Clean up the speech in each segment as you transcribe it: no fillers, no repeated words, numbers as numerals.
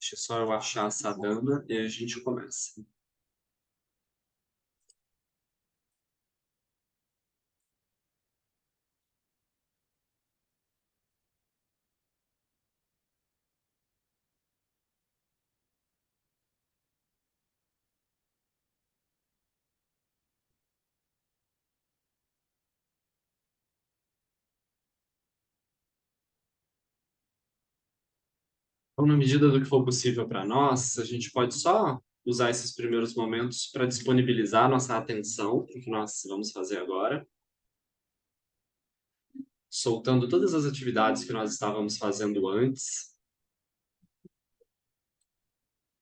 Deixa só eu achar a Sadhana e a gente começa. Então, na medida do que for possível para nós, a gente pode só usar esses primeiros momentos para disponibilizar nossa atenção para o que nós vamos fazer agora, soltando todas as atividades que nós estávamos fazendo antes,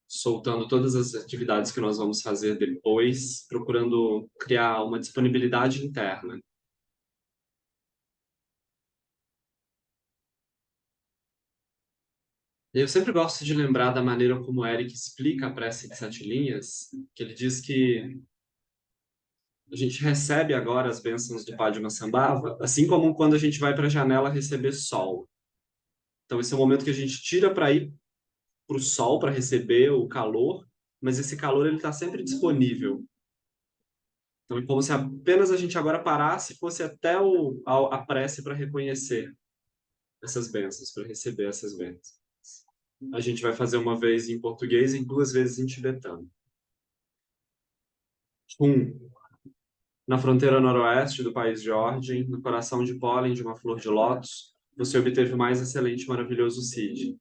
soltando todas as atividades que nós vamos fazer depois, procurando criar uma disponibilidade interna. Eu sempre gosto de lembrar da maneira como o Eric explica a prece de 7 linhas, que ele diz que a gente recebe agora as bênçãos do Padmasambhava, assim como quando a gente vai para a janela receber sol. Então, esse é o momento que a gente tira para ir para o sol, para receber o calor, mas esse calor ele está sempre disponível. Então, é como se apenas a gente agora parasse e fosse até a prece para reconhecer essas bênçãos, para receber essas bênçãos. A gente vai fazer uma vez em português e 2 vezes em tibetano. Na fronteira noroeste do país de origem, no coração de pólen de uma flor de lótus, você obteve o mais excelente e maravilhoso Cid.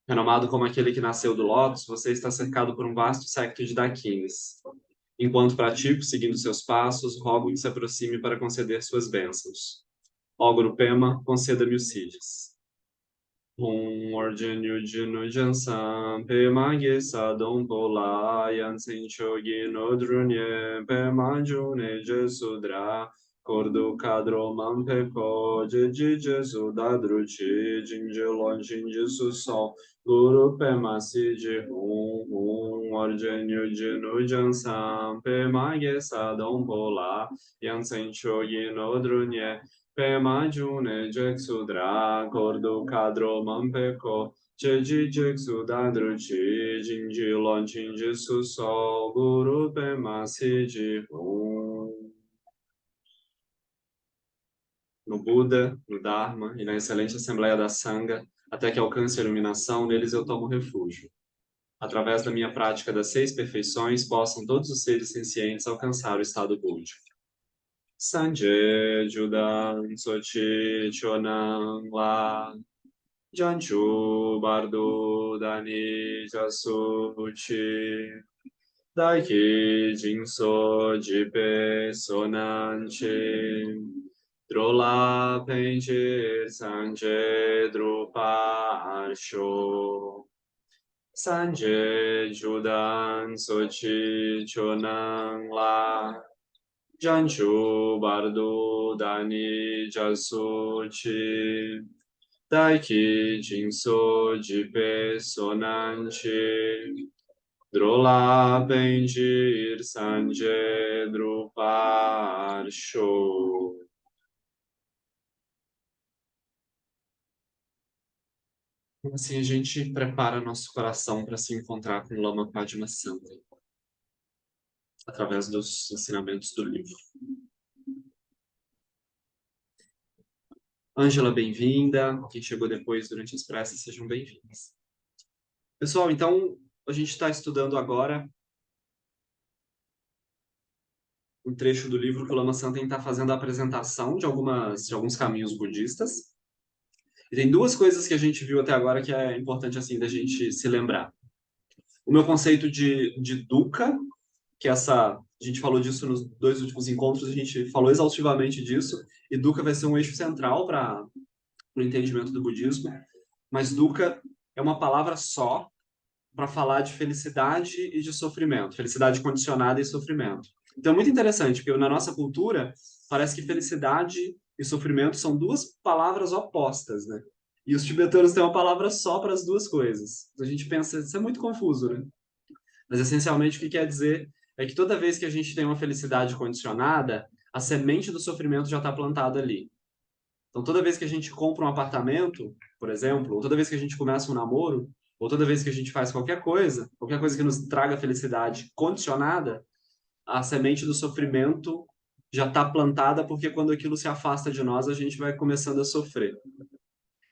Renomado como aquele que nasceu do lótus, você está cercado por um vasto séquito de daquines. Enquanto pratico, seguindo seus passos, rogo que se aproxime para conceder suas bênçãos. Ó Guru Pema, conceda-me os Cids. Orjan Yujinu Jansam Pema Gesa Dompola Yansin Chogi Nodrunye Pema June Jesudra Cordo Cadro Mampeco Jeji Jesuda Druchi Jinjelon Jinjisu Sol Guru Pema Siji Orjan Yujinu Jansam Pema Gesa Dompola Yansin Chogi Nodrunye Pema June Jeksudra Cordo Cadro Mampeco Jeji Jeksuda Druchi Jinji Lonchin Jisu Sol Guru Pema Siji No Buda, no Dharma e na excelente Assembleia da Sangha, até que alcance a iluminação, neles eu tomo refúgio. Através da minha prática das 6 perfeições, possam todos os seres sencientes alcançar o estado búdico. Sanje Judan Sochi Chonang La Janchu Bardo Dani Jasuchi Daiki Jinso Jipe Sonanchi Drola Penjir Sanje Drupa Arsho Sanje Judan Sochi Chonang La Janchu Bardo Dani Jasuchi Daiki Jinso Jipe Sonanchi Drola Benjir Sanje Druparsho. Assim a gente prepara nosso coração para se encontrar com o Lama Padmasambhava através dos ensinamentos do livro. Ângela, bem-vinda. Quem chegou depois durante as preces, sejam bem-vindos. Pessoal, então, a gente está estudando agora um trecho do livro que o Lama Santen está fazendo a apresentação de alguns caminhos budistas. E tem 2 coisas que a gente viu até agora que é importante, assim, da gente se lembrar. O meu conceito de dukkha, que a gente falou disso nos 2 últimos encontros, a gente falou exaustivamente disso, e dukkha vai ser um eixo central para o entendimento do budismo, mas dukkha é uma palavra só para falar de felicidade e de sofrimento, felicidade condicionada e sofrimento. Então é muito interessante, porque na nossa cultura parece que felicidade e sofrimento são 2 palavras opostas, né? E os tibetanos têm uma palavra só para as 2 coisas. Então a gente pensa, isso é muito confuso, né? Mas essencialmente o que quer dizer é que toda vez que a gente tem uma felicidade condicionada, a semente do sofrimento já está plantada ali. Então toda vez que a gente compra um apartamento, por exemplo, ou toda vez que a gente começa um namoro, ou toda vez que a gente faz qualquer coisa que nos traga felicidade condicionada, a semente do sofrimento já está plantada, porque quando aquilo se afasta de nós, a gente vai começando a sofrer.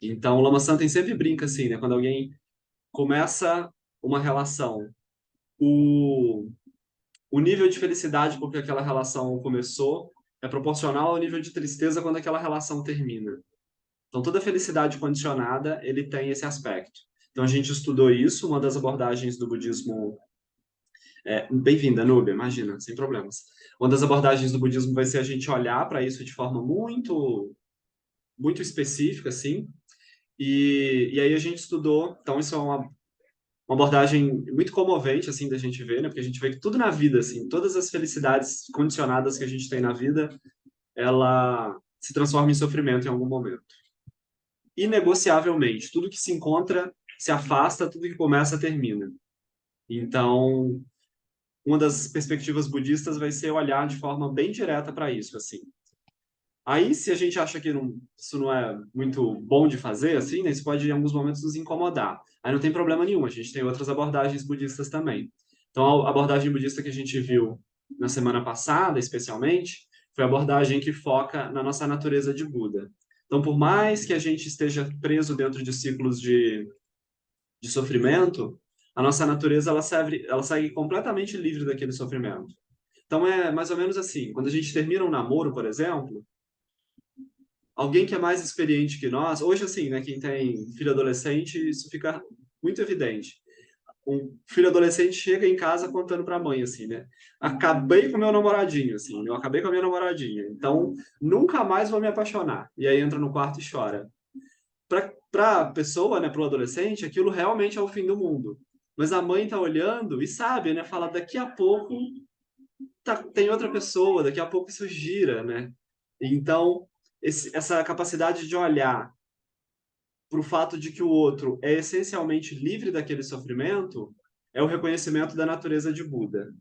Então, o Lama Santen sempre brinca assim, né? Quando alguém começa uma relação, o, o nível de felicidade porque aquela relação começou é proporcional ao nível de tristeza quando aquela relação termina. Então, toda felicidade condicionada, ele tem esse aspecto. Então, a gente estudou isso, uma das abordagens do budismo. Bem-vinda, Núbia, imagina, sem problemas. Uma das abordagens do budismo vai ser a gente olhar para isso de forma muito específica, assim. E aí a gente estudou. Então, isso é uma abordagem muito comovente, assim, da gente ver, né? Porque a gente vê que tudo na vida, assim, todas as felicidades condicionadas que a gente tem na vida, ela se transforma em sofrimento em algum momento. Inegociavelmente, tudo que se encontra se afasta, tudo que começa termina. Então, uma das perspectivas budistas vai ser olhar de forma bem direta para isso, assim. Aí, se a gente acha que isso não é muito bom de fazer, assim, né, isso pode, em alguns momentos, nos incomodar. Aí não tem problema nenhum, a gente tem outras abordagens budistas também. Então, a abordagem budista que a gente viu na semana passada, especialmente, foi a abordagem que foca na nossa natureza de Buda. Então, por mais que a gente esteja preso dentro de ciclos de sofrimento, a nossa natureza ela segue completamente livre daquele sofrimento. Então, é mais ou menos assim, quando a gente termina um namoro, por exemplo, alguém que é mais experiente que nós, hoje assim, né, quem tem filho adolescente, isso fica muito evidente. Um filho adolescente chega em casa contando para a mãe assim, né? Acabei com meu namoradinho, assim, eu acabei com a minha namoradinha. Então, nunca mais vou me apaixonar. E aí entra no quarto e chora. Para a pessoa, né, para o adolescente, aquilo realmente é o fim do mundo. Mas a mãe tá olhando e sabe, né, fala daqui a pouco tem outra pessoa, daqui a pouco isso gira, né? Então, essa capacidade de olhar para o fato de que o outro é essencialmente livre daquele sofrimento é o reconhecimento da natureza de Buda.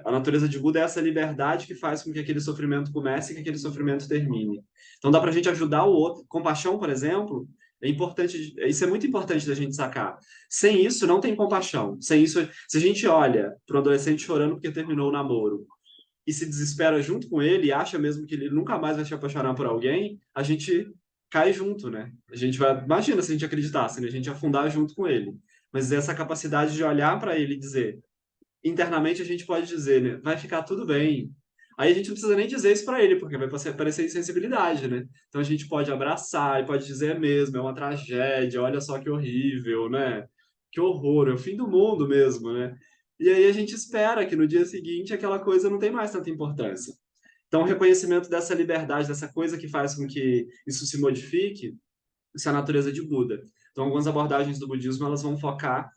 A natureza de Buda é essa liberdade que faz com que aquele sofrimento comece e que aquele sofrimento termine. Então dá para a gente ajudar o outro. Compaixão, por exemplo, é importante. Isso é muito importante da gente sacar. Sem isso, não tem compaixão. Sem isso, se a gente olha para um adolescente chorando porque terminou o namoro e se desespera junto com ele e acha mesmo que ele nunca mais vai se apaixonar por alguém, a gente cai junto, né? A gente vai, imagina se a gente acreditasse, né? A gente ia afundar junto com ele. Mas essa capacidade de olhar para ele e dizer, internamente a gente pode dizer, né? Vai ficar tudo bem. Aí a gente não precisa nem dizer isso para ele, porque vai parecer insensibilidade, né? Então a gente pode abraçar e pode dizer mesmo, é uma tragédia, olha só que horrível, né? Que horror, é o fim do mundo mesmo, né? E aí a gente espera que no dia seguinte aquela coisa não tem mais tanta importância. Então, o reconhecimento dessa liberdade, dessa coisa que faz com que isso se modifique, isso é a natureza de Buda. Então, algumas abordagens do budismo elas vão focar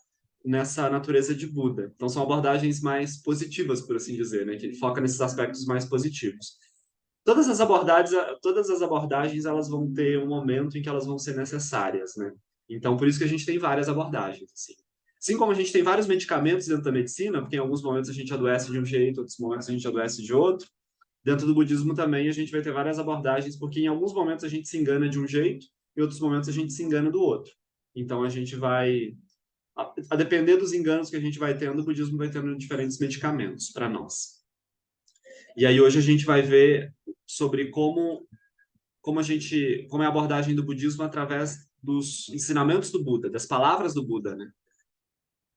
nessa natureza de Buda. Então, são abordagens mais positivas, por assim dizer, né? Que foca nesses aspectos mais positivos. Todas as abordagens, elas vão ter um momento em que elas vão ser necessárias, né? Então, por isso que a gente tem várias abordagens, assim. Assim como a gente tem vários medicamentos dentro da medicina, porque em alguns momentos a gente adoece de um jeito, outros momentos a gente adoece de outro, dentro do budismo também a gente vai ter várias abordagens, porque em alguns momentos a gente se engana de um jeito, em outros momentos a gente se engana do outro. Então a gente vai, a depender dos enganos que a gente vai tendo, o budismo vai tendo diferentes medicamentos para nós. E aí hoje a gente vai ver sobre como é a abordagem do budismo através dos ensinamentos do Buda, das palavras do Buda, né?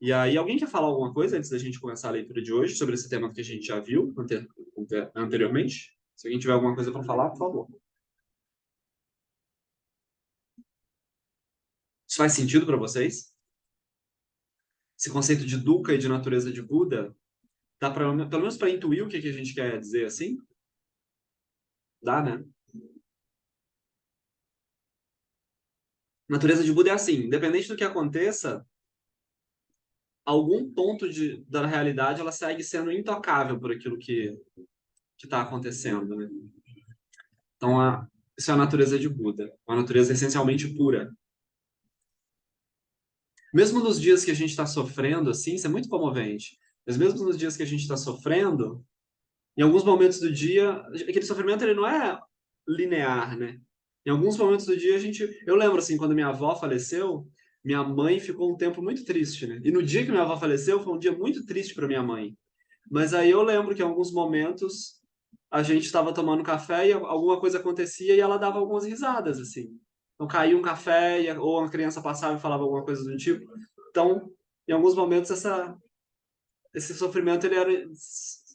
E aí, alguém quer falar alguma coisa antes da gente começar a leitura de hoje sobre esse tema que a gente já viu anteriormente? Se alguém tiver alguma coisa para falar, por favor. Isso faz sentido para vocês? Esse conceito de dukkha e de natureza de Buda, dá pra, pelo menos para intuir o que, que a gente quer dizer assim? Dá, né? Natureza de Buda é assim, independente do que aconteça, algum ponto da realidade ela segue sendo intocável por aquilo que está acontecendo, né? Então, isso é a natureza de Buda, uma natureza essencialmente pura. Mesmo nos dias que a gente está sofrendo, assim, isso é muito comovente, mas mesmo nos dias que a gente está sofrendo, em alguns momentos do dia, aquele sofrimento ele não é linear, né? Em alguns momentos do dia a gente, eu lembro assim, quando minha avó faleceu, minha mãe ficou um tempo muito triste, né? E no dia que minha avó faleceu, foi um dia muito triste para minha mãe. Mas aí eu lembro que em alguns momentos a gente estava tomando café e alguma coisa acontecia e ela dava algumas risadas, assim. Então caía um café ou uma criança passava e falava alguma coisa do tipo. Então, em alguns momentos esse sofrimento ele era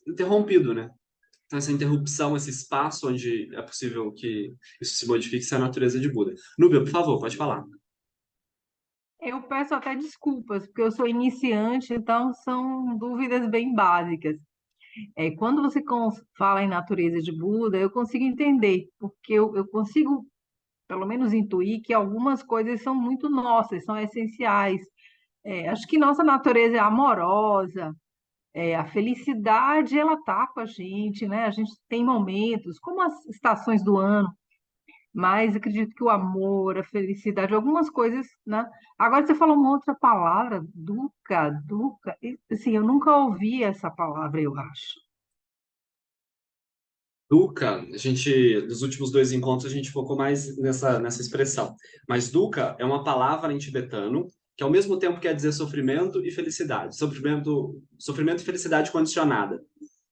interrompido, né? Então essa interrupção, esse espaço onde é possível que isso se modifique, isso é a natureza de Buda. Núbia, por favor, pode falar. Eu peço até desculpas, porque eu sou iniciante, então são dúvidas bem básicas. Quando você fala em natureza de Buda, eu consigo entender, porque eu consigo, pelo menos, intuir que algumas coisas são muito nossas, são essenciais. Acho que nossa natureza é amorosa, a felicidade, ela está com a gente, né? A gente tem momentos, como as estações do ano, mas acredito que o amor, a felicidade, algumas coisas, né? Agora você falou uma outra palavra, dukkha, assim, eu nunca ouvi essa palavra, eu acho. Dukkha, a gente, nos últimos dois encontros, a gente focou mais nessa expressão. Mas dukkha é uma palavra em tibetano que, ao mesmo tempo, quer dizer sofrimento e felicidade. Sofrimento e felicidade condicionada,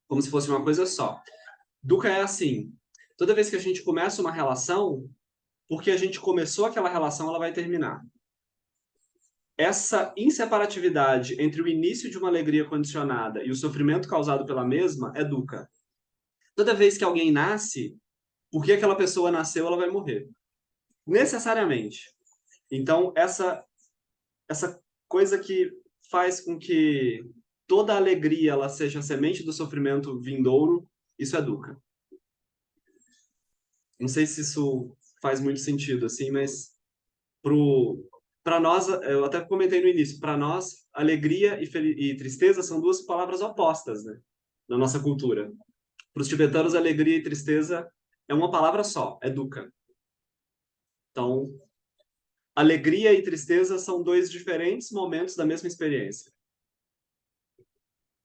como se fosse uma coisa só. Dukkha é assim: toda vez que a gente começa uma relação, porque a gente começou aquela relação, ela vai terminar. Essa inseparatividade entre o início de uma alegria condicionada e o sofrimento causado pela mesma é dukkha. Toda vez que alguém nasce, porque aquela pessoa nasceu, ela vai morrer. Necessariamente. Então, essa coisa que faz com que toda alegria ela seja a semente do sofrimento vindouro, isso é dukkha. Não sei se isso faz muito sentido, assim, mas para nós, eu até comentei no início, para nós, alegria e tristeza são duas palavras opostas, né? Na nossa cultura. Para os tibetanos, alegria e tristeza é uma palavra só, é dukkha. Então, alegria e tristeza são dois diferentes momentos da mesma experiência.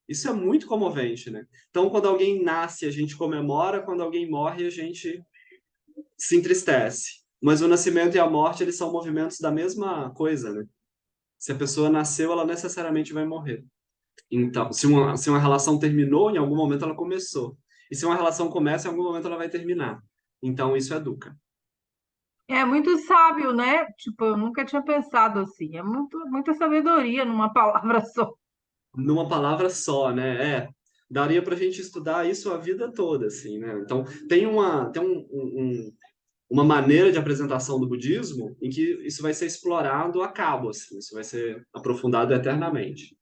Isso é muito comovente, né? Então, quando alguém nasce, a gente comemora, quando alguém morre, a gente se entristece. Mas o nascimento e a morte, eles são movimentos da mesma coisa, né? Se a pessoa nasceu, ela necessariamente vai morrer. Então, se uma relação terminou, em algum momento ela começou. E se uma relação começa, em algum momento ela vai terminar. Então, isso é dukkha. É muito sábio, né? Tipo, eu nunca tinha pensado assim. É muita sabedoria numa palavra só. Numa palavra só, né? Daria para a gente estudar isso a vida toda, assim, né? Então, uma maneira de apresentação do budismo em que isso vai ser explorado a cabo, assim, isso vai ser aprofundado eternamente.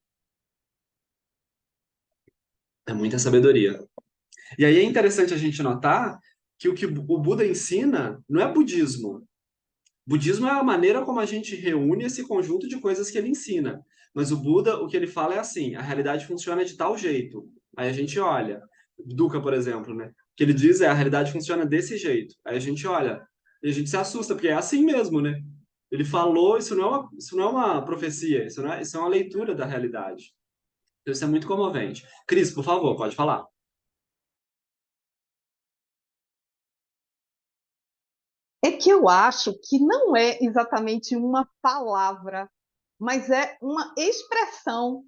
É muita sabedoria. E aí é interessante a gente notar que o Buda ensina não é budismo. Budismo é a maneira como a gente reúne esse conjunto de coisas que ele ensina. Mas o Buda, o que ele fala é assim: a realidade funciona de tal jeito. Aí a gente olha. Dukkha, por exemplo, né? O que ele diz é a realidade funciona desse jeito. Aí a gente olha e a gente se assusta, porque é assim mesmo, né? Ele falou, isso não é uma profecia, isso é uma leitura da realidade. Então isso é muito comovente. Cris, por favor, pode falar. É que eu acho que não é exatamente uma palavra, mas é uma expressão,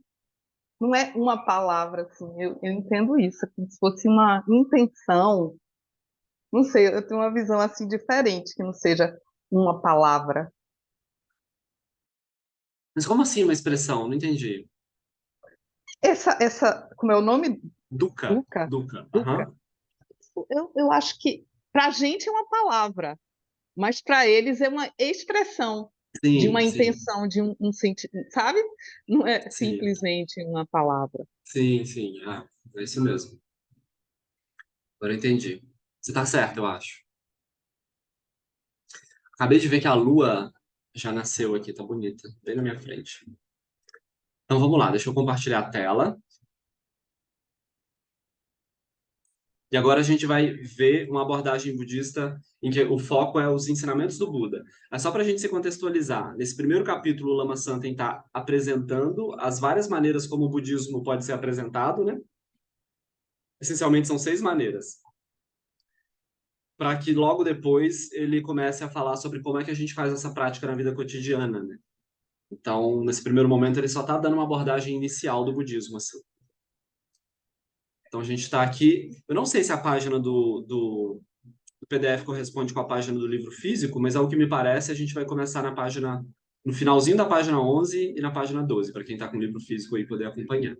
não é uma palavra, assim. Eu entendo isso, como se fosse uma intenção. Não sei, eu tenho uma visão assim diferente, que não seja uma palavra. Mas como assim uma expressão? Não entendi. Como é o nome? Dukkha. Duca? Dukkha. Duca. Aham. Eu acho que para a gente é uma palavra, mas para eles é uma expressão de Sim, uma sim, intenção, de um sentimento, sabe? Não é sim. simplesmente uma palavra. Sim, sim. Ah, é isso mesmo. Agora eu entendi. Você tá certo, eu acho. Acabei de ver que a lua já nasceu aqui, tá bonita, bem na minha frente. Então vamos lá, deixa eu compartilhar a tela. E agora a gente vai ver uma abordagem budista em que o foco é os ensinamentos do Buda. É só para a gente se contextualizar. Nesse primeiro capítulo, o Lama Santen está apresentando as várias maneiras como o budismo pode ser apresentado, né? Essencialmente são 6 maneiras. Para que logo depois ele comece a falar sobre como é que a gente faz essa prática na vida cotidiana, né? Então, nesse primeiro momento, ele só está dando uma abordagem inicial do budismo, assim. Então, a gente está aqui. Eu não sei se a página do PDF corresponde com a página do livro físico, mas ao que me parece, a gente vai começar no finalzinho da página 11 e na página 12, para quem está com o livro físico aí poder acompanhar.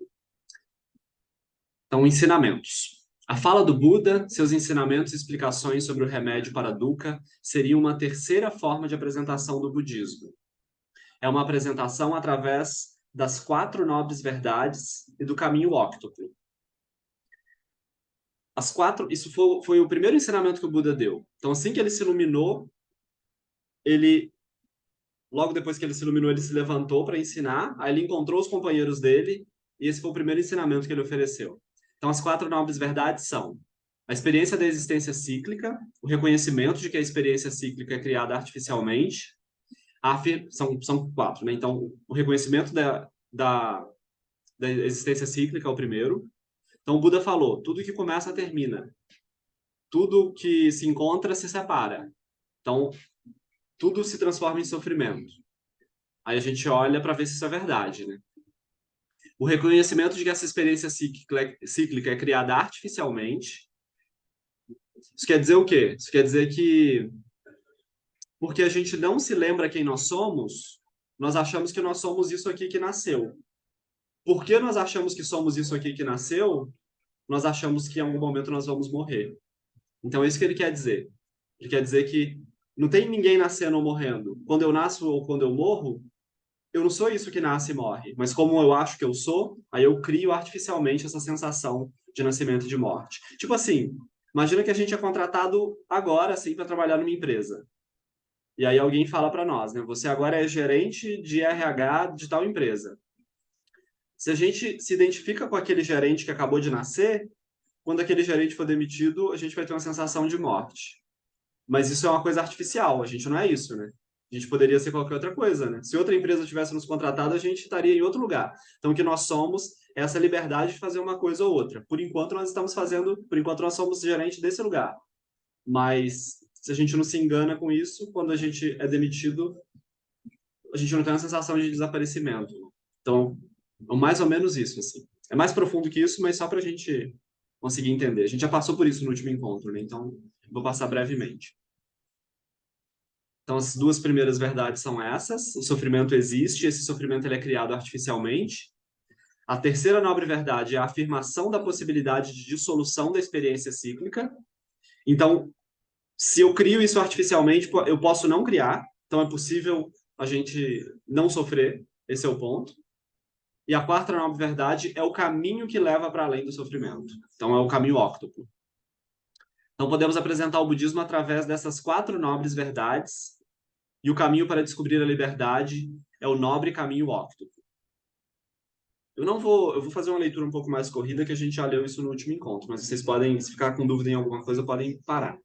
Então, ensinamentos. A fala do Buda, seus ensinamentos e explicações sobre o remédio para dukkha seria uma terceira forma de apresentação do budismo. É uma apresentação através das 4 nobres verdades e do caminho óctuplo. Isso foi o primeiro ensinamento que o Buda deu. Então, assim que ele se iluminou, logo depois que ele se iluminou, ele se levantou para ensinar, aí ele encontrou os companheiros dele, e esse foi o primeiro ensinamento que ele ofereceu. Então, as 4 nobres verdades são a experiência da existência cíclica, o reconhecimento de que a experiência cíclica é criada artificialmente, são 4, né? Então, o reconhecimento da existência cíclica é o primeiro. Então, o Buda falou, tudo que começa termina. Tudo que se encontra se separa. Então, tudo se transforma em sofrimento. Aí a gente olha para ver se isso é verdade, né? O reconhecimento de que essa experiência cíclica é criada artificialmente. Isso quer dizer o quê? Isso quer dizer que, porque a gente não se lembra quem nós somos, nós achamos que nós somos isso aqui que nasceu. Porque nós achamos que somos isso aqui que nasceu, nós achamos que em algum momento nós vamos morrer. Então é isso que ele quer dizer. Ele quer dizer que não tem ninguém nascendo ou morrendo. Quando eu nasço ou quando eu morro, eu não sou isso que nasce e morre. Mas como eu acho que eu sou, aí eu crio artificialmente essa sensação de nascimento e de morte. Tipo assim, imagina que a gente é contratado agora, assim, para trabalhar numa empresa. E aí alguém fala para nós, né? Você agora é gerente de RH de tal empresa. Se a gente se identifica com aquele gerente que acabou de nascer, quando aquele gerente for demitido, a gente vai ter uma sensação de morte. Mas isso é uma coisa artificial, a gente não é isso, né? A gente poderia ser qualquer outra coisa, né? Se outra empresa tivesse nos contratado, a gente estaria em outro lugar. Então, o que nós somos é essa liberdade de fazer uma coisa ou outra. Por enquanto nós somos gerente desse lugar. Mas se a gente não se engana com isso, quando a gente é demitido, a gente não tem uma sensação de desaparecimento. Então, é mais ou menos isso, assim. É mais profundo que isso, mas só para a gente conseguir entender. A gente já passou por isso no último encontro, né? Então, vou passar brevemente. Então, as 2 primeiras verdades são essas. O sofrimento existe, esse sofrimento ele é criado artificialmente. A terceira nobre verdade é a afirmação da possibilidade de dissolução da experiência cíclica. Então, se eu crio isso artificialmente, eu posso não criar. Então, é possível a gente não sofrer. Esse é o ponto. E a quarta nobre verdade é o caminho que leva para além do sofrimento. Então, é o caminho óctuplo. Então, podemos apresentar o budismo através dessas 4 nobres verdades. E o caminho para descobrir a liberdade é o nobre caminho óctuplo. Eu vou fazer uma leitura um pouco mais corrida, que a gente já leu isso no último encontro, mas vocês podem, se ficar com dúvida em alguma coisa, podem parar.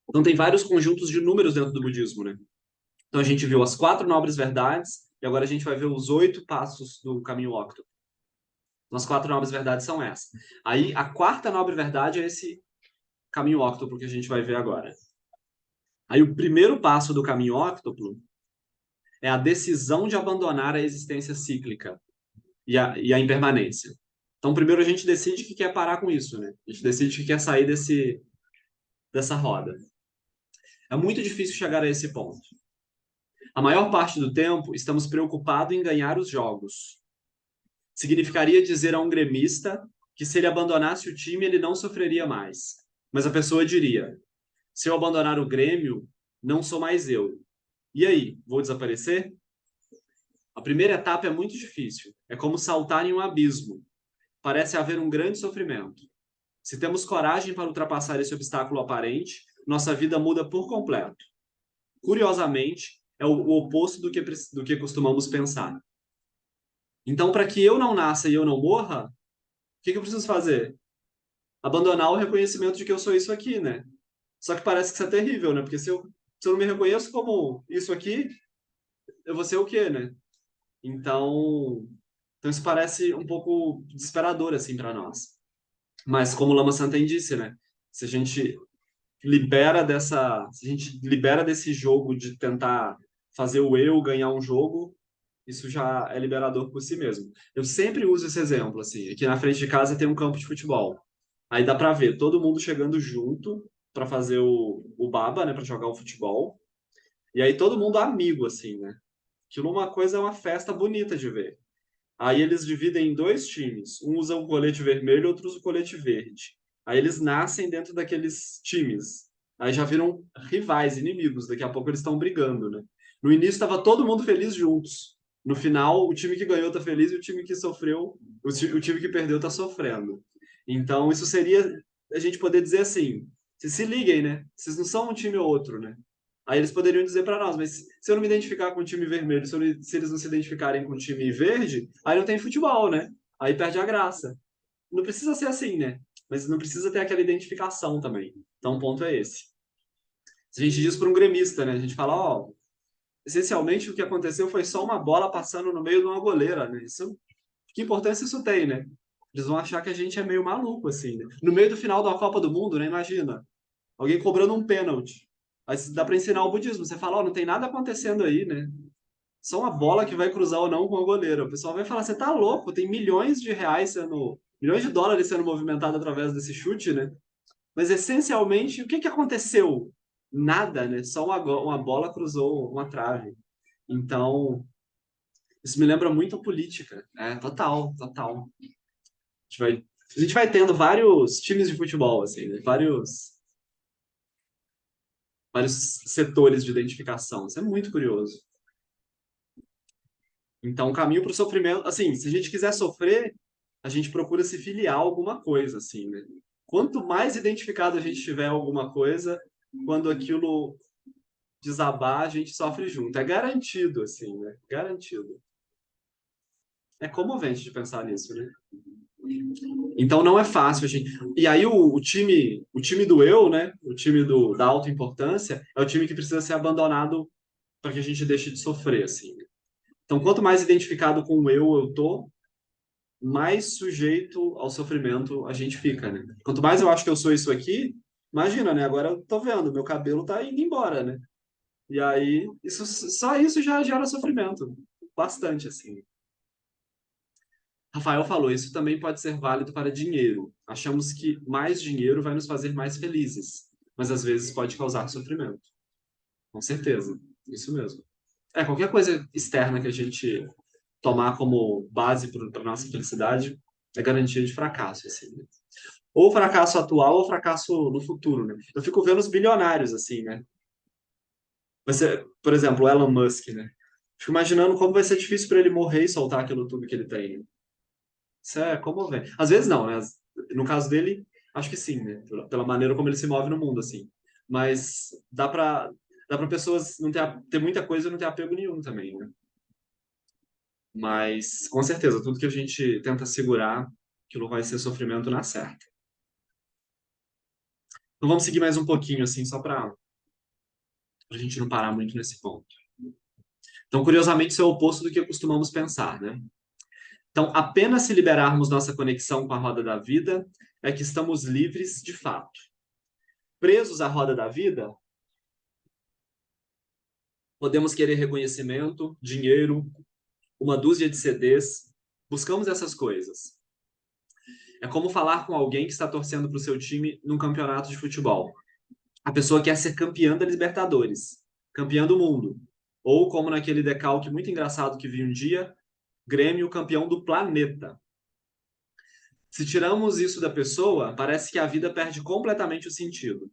Então, tem vários conjuntos de números dentro do budismo, né? Então, a gente viu as 4 nobres verdades, e agora a gente vai ver os 8 passos do caminho óctuplo. Então, as 4 nobres verdades são essas. Aí, a quarta nobre verdade é esse caminho óctuplo que a gente vai ver agora. Aí, o primeiro passo do caminho óctuplo é a decisão de abandonar a existência cíclica e a impermanência. Então, primeiro a gente decide que quer parar com isso, né? A gente decide que quer sair dessa roda. É muito difícil chegar a esse ponto. A maior parte do tempo, estamos preocupados em ganhar os jogos. Significaria dizer a um gremista que se ele abandonasse o time, ele não sofreria mais. Mas a pessoa diria, se eu abandonar o Grêmio, não sou mais eu. E aí, vou desaparecer? A primeira etapa é muito difícil. É como saltar em um abismo. Parece haver um grande sofrimento. Se temos coragem para ultrapassar esse obstáculo aparente, nossa vida muda por completo. Curiosamente, é o oposto do que costumamos pensar. Então, para que eu não nasça e eu não morra, o que eu preciso fazer? Abandonar o reconhecimento de que eu sou isso aqui, né? Só que parece que isso é terrível, né? Porque se eu não me reconheço como isso aqui, eu vou ser o quê, né? Então isso parece um pouco desesperador, assim, para nós. Mas como o Lama Santen disse, né? Se a gente se a gente libera desse jogo de tentar fazer o eu ganhar um jogo, isso já é liberador por si mesmo. Eu sempre uso esse exemplo, assim, aqui na frente de casa tem um campo de futebol. Aí dá pra ver todo mundo chegando junto pra fazer o baba, né, pra jogar o futebol. E aí todo mundo amigo, assim, né? Aquilo uma coisa, é uma festa bonita de ver. Aí eles dividem em dois times. Um usa o colete vermelho, outro usa o colete verde. Aí eles nascem dentro daqueles times. Aí já viram rivais, inimigos. Daqui a pouco eles estão brigando, né? No início estava todo mundo feliz juntos. No final, o time que ganhou tá feliz e o time que sofreu, o time que perdeu tá sofrendo. Então, isso seria a gente poder dizer assim: se liguem, né? Vocês não são um time ou outro, né? Aí eles poderiam dizer para nós, mas se eu não me identificar com o time vermelho, se eles não se identificarem com o time verde, aí não tem futebol, né? Aí perde a graça. Não precisa ser assim, né? Mas não precisa ter aquela identificação também. Então o ponto é esse. Se a gente diz para um gremista, né? A gente fala, ó, essencialmente o que aconteceu foi só uma bola passando no meio de uma goleira, né? Isso, que importância isso tem, né? Eles vão achar que a gente é meio maluco, assim, né? No meio do final da Copa do Mundo, né? Imagina. Alguém cobrando um pênalti. Aí dá para ensinar o budismo. Você fala, ó, não tem nada acontecendo aí, né? Só uma bola que vai cruzar ou não com a goleira. O pessoal vai falar, você tá louco, tem milhões de reais milhões de dólares sendo movimentados através desse chute, né? Mas essencialmente, o que que aconteceu? Nada, né? Só uma bola cruzou uma trave. Então, isso me lembra muito a política. É, total, total. A gente vai tendo vários times de futebol, assim, né? Vários setores de identificação. Isso é muito curioso. Então, o caminho para o sofrimento, assim, se a gente quiser sofrer, a gente procura se filiar a alguma coisa, assim, né? Quanto mais identificado a gente tiver a alguma coisa, quando aquilo desabar, a gente sofre junto. É garantido, assim, né? Garantido. É comovente de pensar nisso, né? Então não é fácil, a gente. E aí o time do eu, né? O time da autoimportância é o time que precisa ser abandonado para que a gente deixe de sofrer, assim. Então, quanto mais identificado com o eu tô, mais sujeito ao sofrimento a gente fica, né? Quanto mais eu acho que eu sou isso aqui, imagina, né? Agora eu tô vendo, meu cabelo tá indo embora, né? E aí, só isso já gera sofrimento. Bastante, assim. Rafael falou, isso também pode ser válido para dinheiro. Achamos que mais dinheiro vai nos fazer mais felizes, mas às vezes pode causar sofrimento. Com certeza, isso mesmo. É, qualquer coisa externa que a gente tomar como base para nossa felicidade é garantia de fracasso, assim, né? Ou fracasso atual ou fracasso no futuro, né? Eu fico vendo os bilionários, assim, né? Você, por exemplo, o Elon Musk, né? Fico imaginando como vai ser difícil para ele morrer e soltar aquilo tudo que ele tem. Isso é comovente. Às vezes não, né? No caso dele, acho que sim, né? Pela maneira como ele se move no mundo, assim. Mas dá para pessoas não ter muita coisa e não ter apego nenhum também, né? Mas, com certeza, tudo que a gente tenta segurar, aquilo vai ser sofrimento na certa. Então vamos seguir mais um pouquinho, assim, só para a gente não parar muito nesse ponto. Então, curiosamente, isso é o oposto do que costumamos pensar, né? Então, apenas se liberarmos nossa conexão com a roda da vida é que estamos livres de fato. Presos à roda da vida, podemos querer reconhecimento, dinheiro, uma dúzia de CDs. Buscamos essas coisas. É como falar com alguém que está torcendo para o seu time num campeonato de futebol. A pessoa quer ser campeã da Libertadores, campeã do mundo. Ou como naquele decalque muito engraçado que vi um dia, Grêmio campeão do planeta. Se tiramos isso da pessoa, parece que a vida perde completamente o sentido.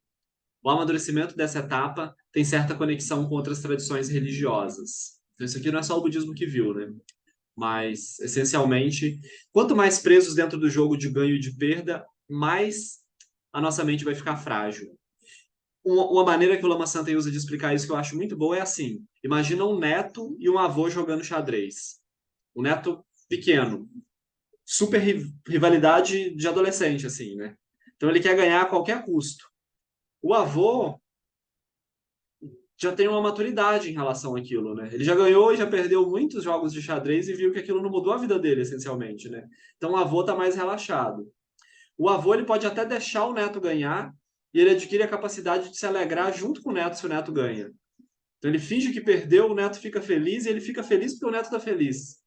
O amadurecimento dessa etapa tem certa conexão com outras tradições religiosas. Então, isso aqui não é só o budismo que viu, né? Mas, essencialmente, quanto mais presos dentro do jogo de ganho e de perda, mais a nossa mente vai ficar frágil. Uma maneira que o Lama Santa usa de explicar isso que eu acho muito boa é assim: imagina um neto e um avô jogando xadrez. O neto pequeno, super rivalidade de adolescente, assim, né? Então ele quer ganhar a qualquer custo. O avô já tem uma maturidade em relação àquilo, né? Ele já ganhou e já perdeu muitos jogos de xadrez e viu que aquilo não mudou a vida dele, essencialmente, né? Então o avô tá mais relaxado. O avô ele pode até deixar o neto ganhar, e ele adquire a capacidade de se alegrar junto com o neto se o neto ganha. Então ele finge que perdeu, o neto fica feliz e ele fica feliz porque o neto está feliz.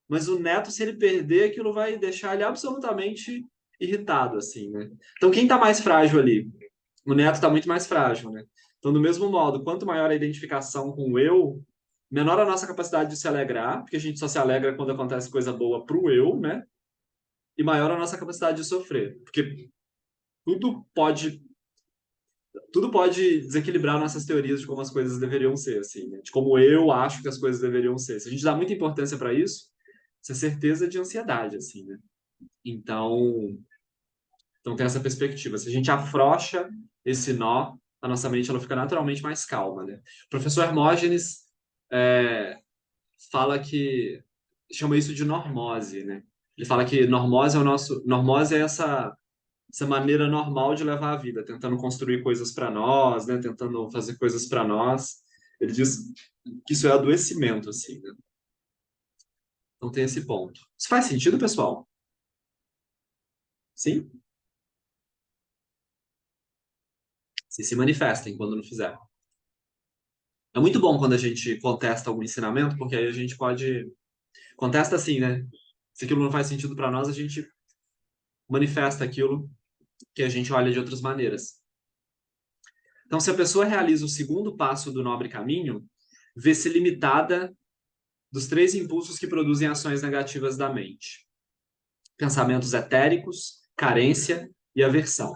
Mas o neto, se ele perder, aquilo vai deixar ele absolutamente irritado, assim, né? Então quem está mais frágil ali? O neto está muito mais frágil, né? Então, do mesmo modo, quanto maior a identificação com o eu, menor a nossa capacidade de se alegrar, porque a gente só se alegra quando acontece coisa boa pro eu, né? E maior a nossa capacidade de sofrer, porque tudo pode tudo pode desequilibrar nossas teorias de como as coisas deveriam ser, assim, né? De como eu acho que as coisas deveriam ser. Se a gente dá muita importância para isso, isso é certeza de ansiedade, assim, né? Então, então tem essa perspectiva. Se a gente afrouxa esse nó, a nossa mente ela fica naturalmente mais calma, né? O professor Hermógenes é, fala que chama isso de normose, né? Ele fala que normose é essa maneira normal de levar a vida, tentando construir coisas para nós, né? Tentando fazer coisas para nós. Ele diz que isso é adoecimento, assim, né? Então tem esse ponto. Isso faz sentido, pessoal? Sim? Se manifestem quando não fizer. É muito bom quando a gente contesta algum ensinamento, porque aí a gente pode. Contesta assim, né? Se aquilo não faz sentido para nós, a gente manifesta aquilo que a gente olha de outras maneiras. Então, se a pessoa realiza o segundo passo do nobre caminho, vê-se limitada dos três impulsos que produzem ações negativas da mente: pensamentos etéricos, carência e aversão.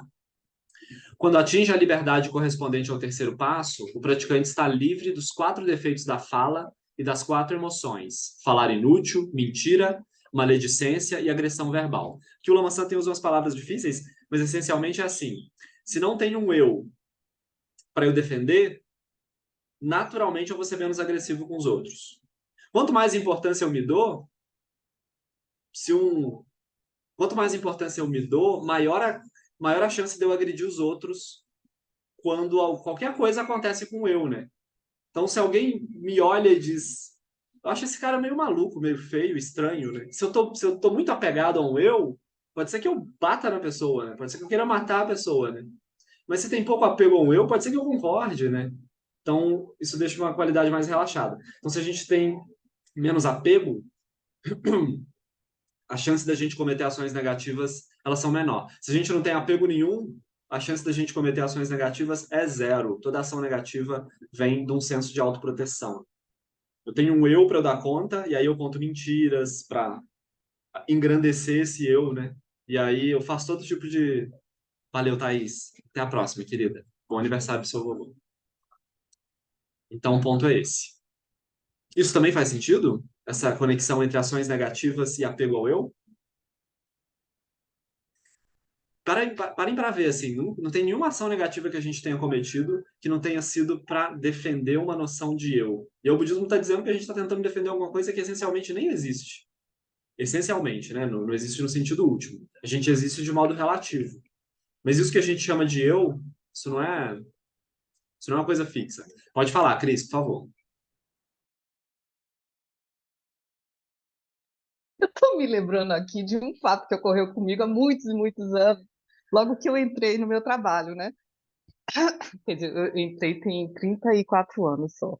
Quando atinge a liberdade correspondente ao terceiro passo, o praticante está livre dos quatro defeitos da fala e das quatro emoções: falar inútil, mentira, maledicência e agressão verbal. Que o Lama Santen usa umas palavras difíceis, mas essencialmente é assim: se não tem um eu para eu defender, naturalmente eu vou ser menos agressivo com os outros. Quanto mais importância eu me dou, se um, quanto mais importância eu me dou, maior a chance de eu agredir os outros quando qualquer coisa acontece com eu, né? Então, se alguém me olha e diz, eu acho esse cara meio maluco, meio feio, estranho, né? Se eu tô muito apegado a um eu, pode ser que eu bata na pessoa, né? Pode ser que eu queira matar a pessoa, né? Mas se tem pouco apego a um eu, pode ser que eu concorde, né? Então, isso deixa uma qualidade mais relaxada. Então, se a gente tem menos apego, a chance da gente cometer ações negativas, elas são menor. Se a gente não tem apego nenhum, a chance da gente cometer ações negativas é zero. Toda ação negativa vem de um senso de autoproteção. Eu tenho um eu para eu dar conta, e aí eu conto mentiras para engrandecer esse eu, né? E aí eu faço todo tipo de. Valeu, Thaís. Até a próxima, querida. Bom aniversário pro seu vovô. Então, o ponto é esse. Isso também faz sentido? Essa conexão entre ações negativas e apego ao eu? Parem para ver, assim, não tem nenhuma ação negativa que a gente tenha cometido que não tenha sido para defender uma noção de eu. E o budismo está dizendo que a gente está tentando defender alguma coisa que essencialmente nem existe. Essencialmente, né? Não existe no sentido último. A gente existe de modo relativo. Mas isso que a gente chama de eu, isso não é, isso não é uma coisa fixa. Pode falar, Cris, por favor. Eu estou me lembrando aqui de um fato que ocorreu comigo há muitos e muitos anos, logo que eu entrei no meu trabalho, né? Quer dizer, eu entrei tem 34 anos só.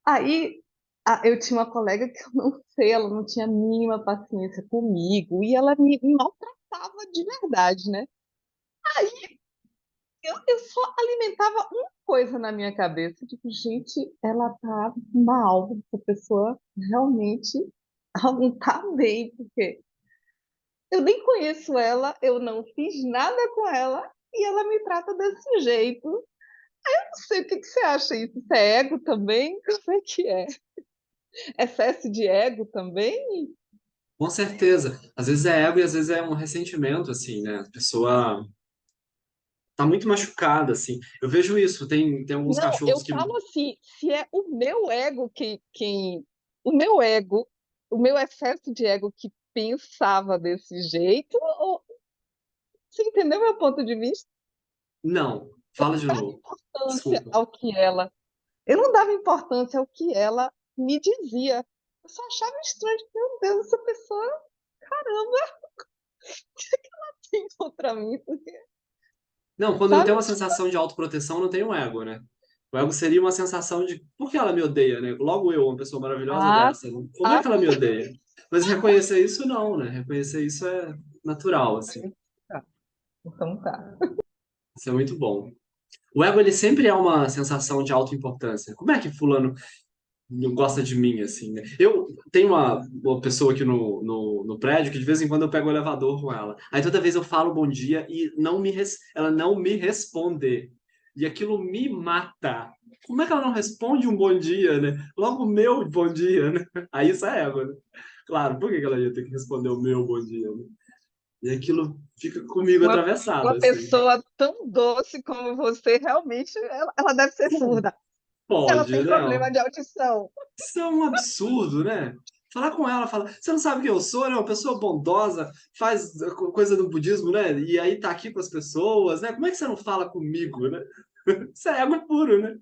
Aí eu tinha uma colega que eu não sei, ela não tinha a mínima paciência comigo e ela me maltratava de verdade, né? Eu só alimentava uma coisa na minha cabeça, tipo, gente, ela tá mal, essa pessoa realmente ela não tá bem, porque eu nem conheço ela, eu não fiz nada com ela e ela me trata desse jeito. Não sei, o que que você acha isso? Isso é ego também? Como é que é? Excesso de ego também? Com certeza. Às vezes é ego e às vezes é um ressentimento, assim, né? A pessoa tá muito machucada, assim. Eu vejo isso. Tem alguns Não, cachorros eu que. falo assim, se é o meu ego o meu ego, o meu excesso de ego que pensava desse jeito, ou, você entendeu meu ponto de vista? Não. Fala de novo. Importância Desculpa. ao que ela, eu não dava importância ao que ela me dizia. Eu só achava estranho, tipo, meu Deus, essa pessoa, caramba, o que ela tem contra mim? Porque Não, quando eu sabe? tenho uma sensação de autoproteção, não tenho ego, né? O ego seria uma sensação de por que ela me odeia, né? Logo eu, uma pessoa maravilhosa Ah, dessa, né? Como é ah, que ela me odeia? Mas reconhecer isso não, né? Reconhecer isso é natural, assim. tá. Então tá. Isso é muito bom. O ego, ele sempre é uma sensação de autoimportância. Como é que fulano não gosta de mim, assim, né? Eu tenho uma pessoa aqui no prédio que de vez em quando eu pego o elevador com ela. Aí toda vez eu falo bom dia e ela não me responde. E aquilo me mata. Como é que ela não responde um bom dia, né? Logo o meu bom dia, né? Aí isso é ego, né? Claro, por que que ela ia ter que responder o meu bom dia, né? E aquilo fica comigo Uma, atravessado, uma assim. pessoa tão doce como você, realmente, ela deve ser surda. Ela Pode, tem né? problema de audição. Isso é um absurdo, né? Falar com ela, fala, você não sabe quem eu sou, né? Uma pessoa bondosa, faz coisa do budismo, né? E aí tá aqui com as pessoas, né? Como é que você não fala comigo, né? Isso é ego puro, né?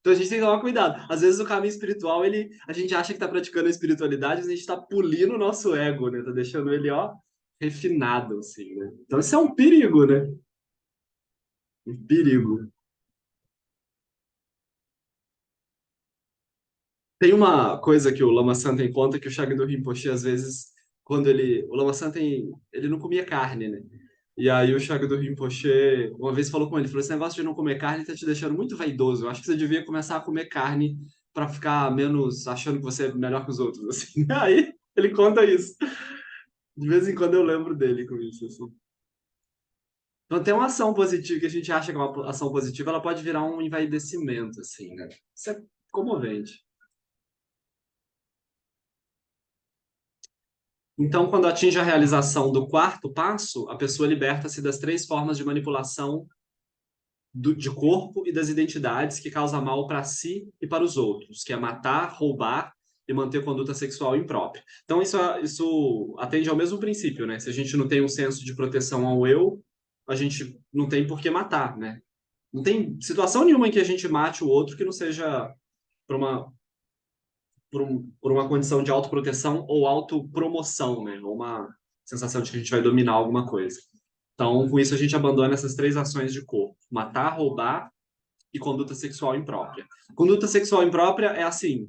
Então a gente tem que tomar cuidado. Às vezes o caminho espiritual, a gente acha que tá praticando a espiritualidade, mas a gente tá pulindo o nosso ego, né? Tá deixando ele, ó, refinado, assim, né? Então isso é um perigo, né? Um perigo. Tem uma coisa que o Lama Santen conta que o Shagdu Rinpoche, às vezes, quando ele... O Lama Santen, ele não comia carne, né? E aí o Shagdu Rinpoche, uma vez falou com ele, falou, esse negócio de não comer carne tá te deixando muito vaidoso. Eu acho que você devia começar a comer carne para ficar menos achando que você é melhor que os outros, assim. Aí ele conta isso. De vez em quando eu lembro dele com isso, assim. Então tem uma ação positiva que a gente acha que é uma ação positiva, ela pode virar um envaidecimento, assim, né? Isso é comovente. Então, quando atinge a realização do quarto passo, a pessoa liberta-se das três formas de manipulação de corpo e das identidades que causa mal para si e para os outros, que é matar, roubar e manter conduta sexual imprópria. Então, isso atende ao mesmo princípio, né? Se a gente não tem um senso de proteção ao eu, a gente não tem por que matar, né? Não tem situação nenhuma em que a gente mate o outro que não seja por por uma condição de autoproteção ou autopromoção, né? Ou uma sensação de que a gente vai dominar alguma coisa. Então, com isso, a gente abandona essas três ações de corpo: matar, roubar e conduta sexual imprópria. Conduta sexual imprópria é assim: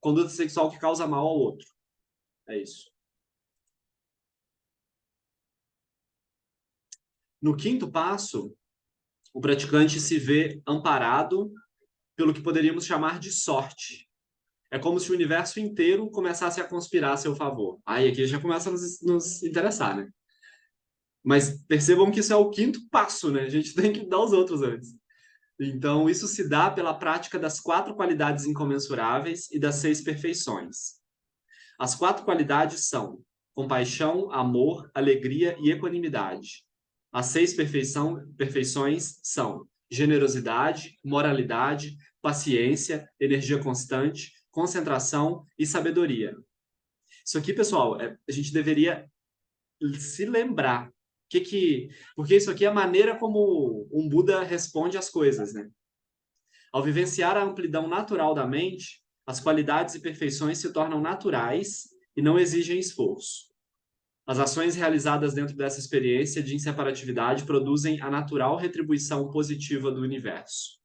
conduta sexual que causa mal ao outro. É isso. No quinto passo, o praticante se vê amparado pelo que poderíamos chamar de sorte. É como se o universo inteiro começasse a conspirar a seu favor. Aí aqui já começa a nos interessar, né? Mas percebam que isso é o quinto passo, né? A gente tem que dar os outros antes. Então, isso se dá pela prática das quatro qualidades incomensuráveis e das seis perfeições. As quatro qualidades são compaixão, amor, alegria e equanimidade. As seis perfeições são generosidade, moralidade, paciência, energia constante, concentração e sabedoria. Isso aqui, pessoal, a gente deveria se lembrar porque isso aqui é a maneira como um Buda responde às coisas, né? Ao vivenciar a amplidão natural da mente, as qualidades e perfeições se tornam naturais e não exigem esforço. As ações realizadas dentro dessa experiência de inseparatividade produzem a natural retribuição positiva do universo.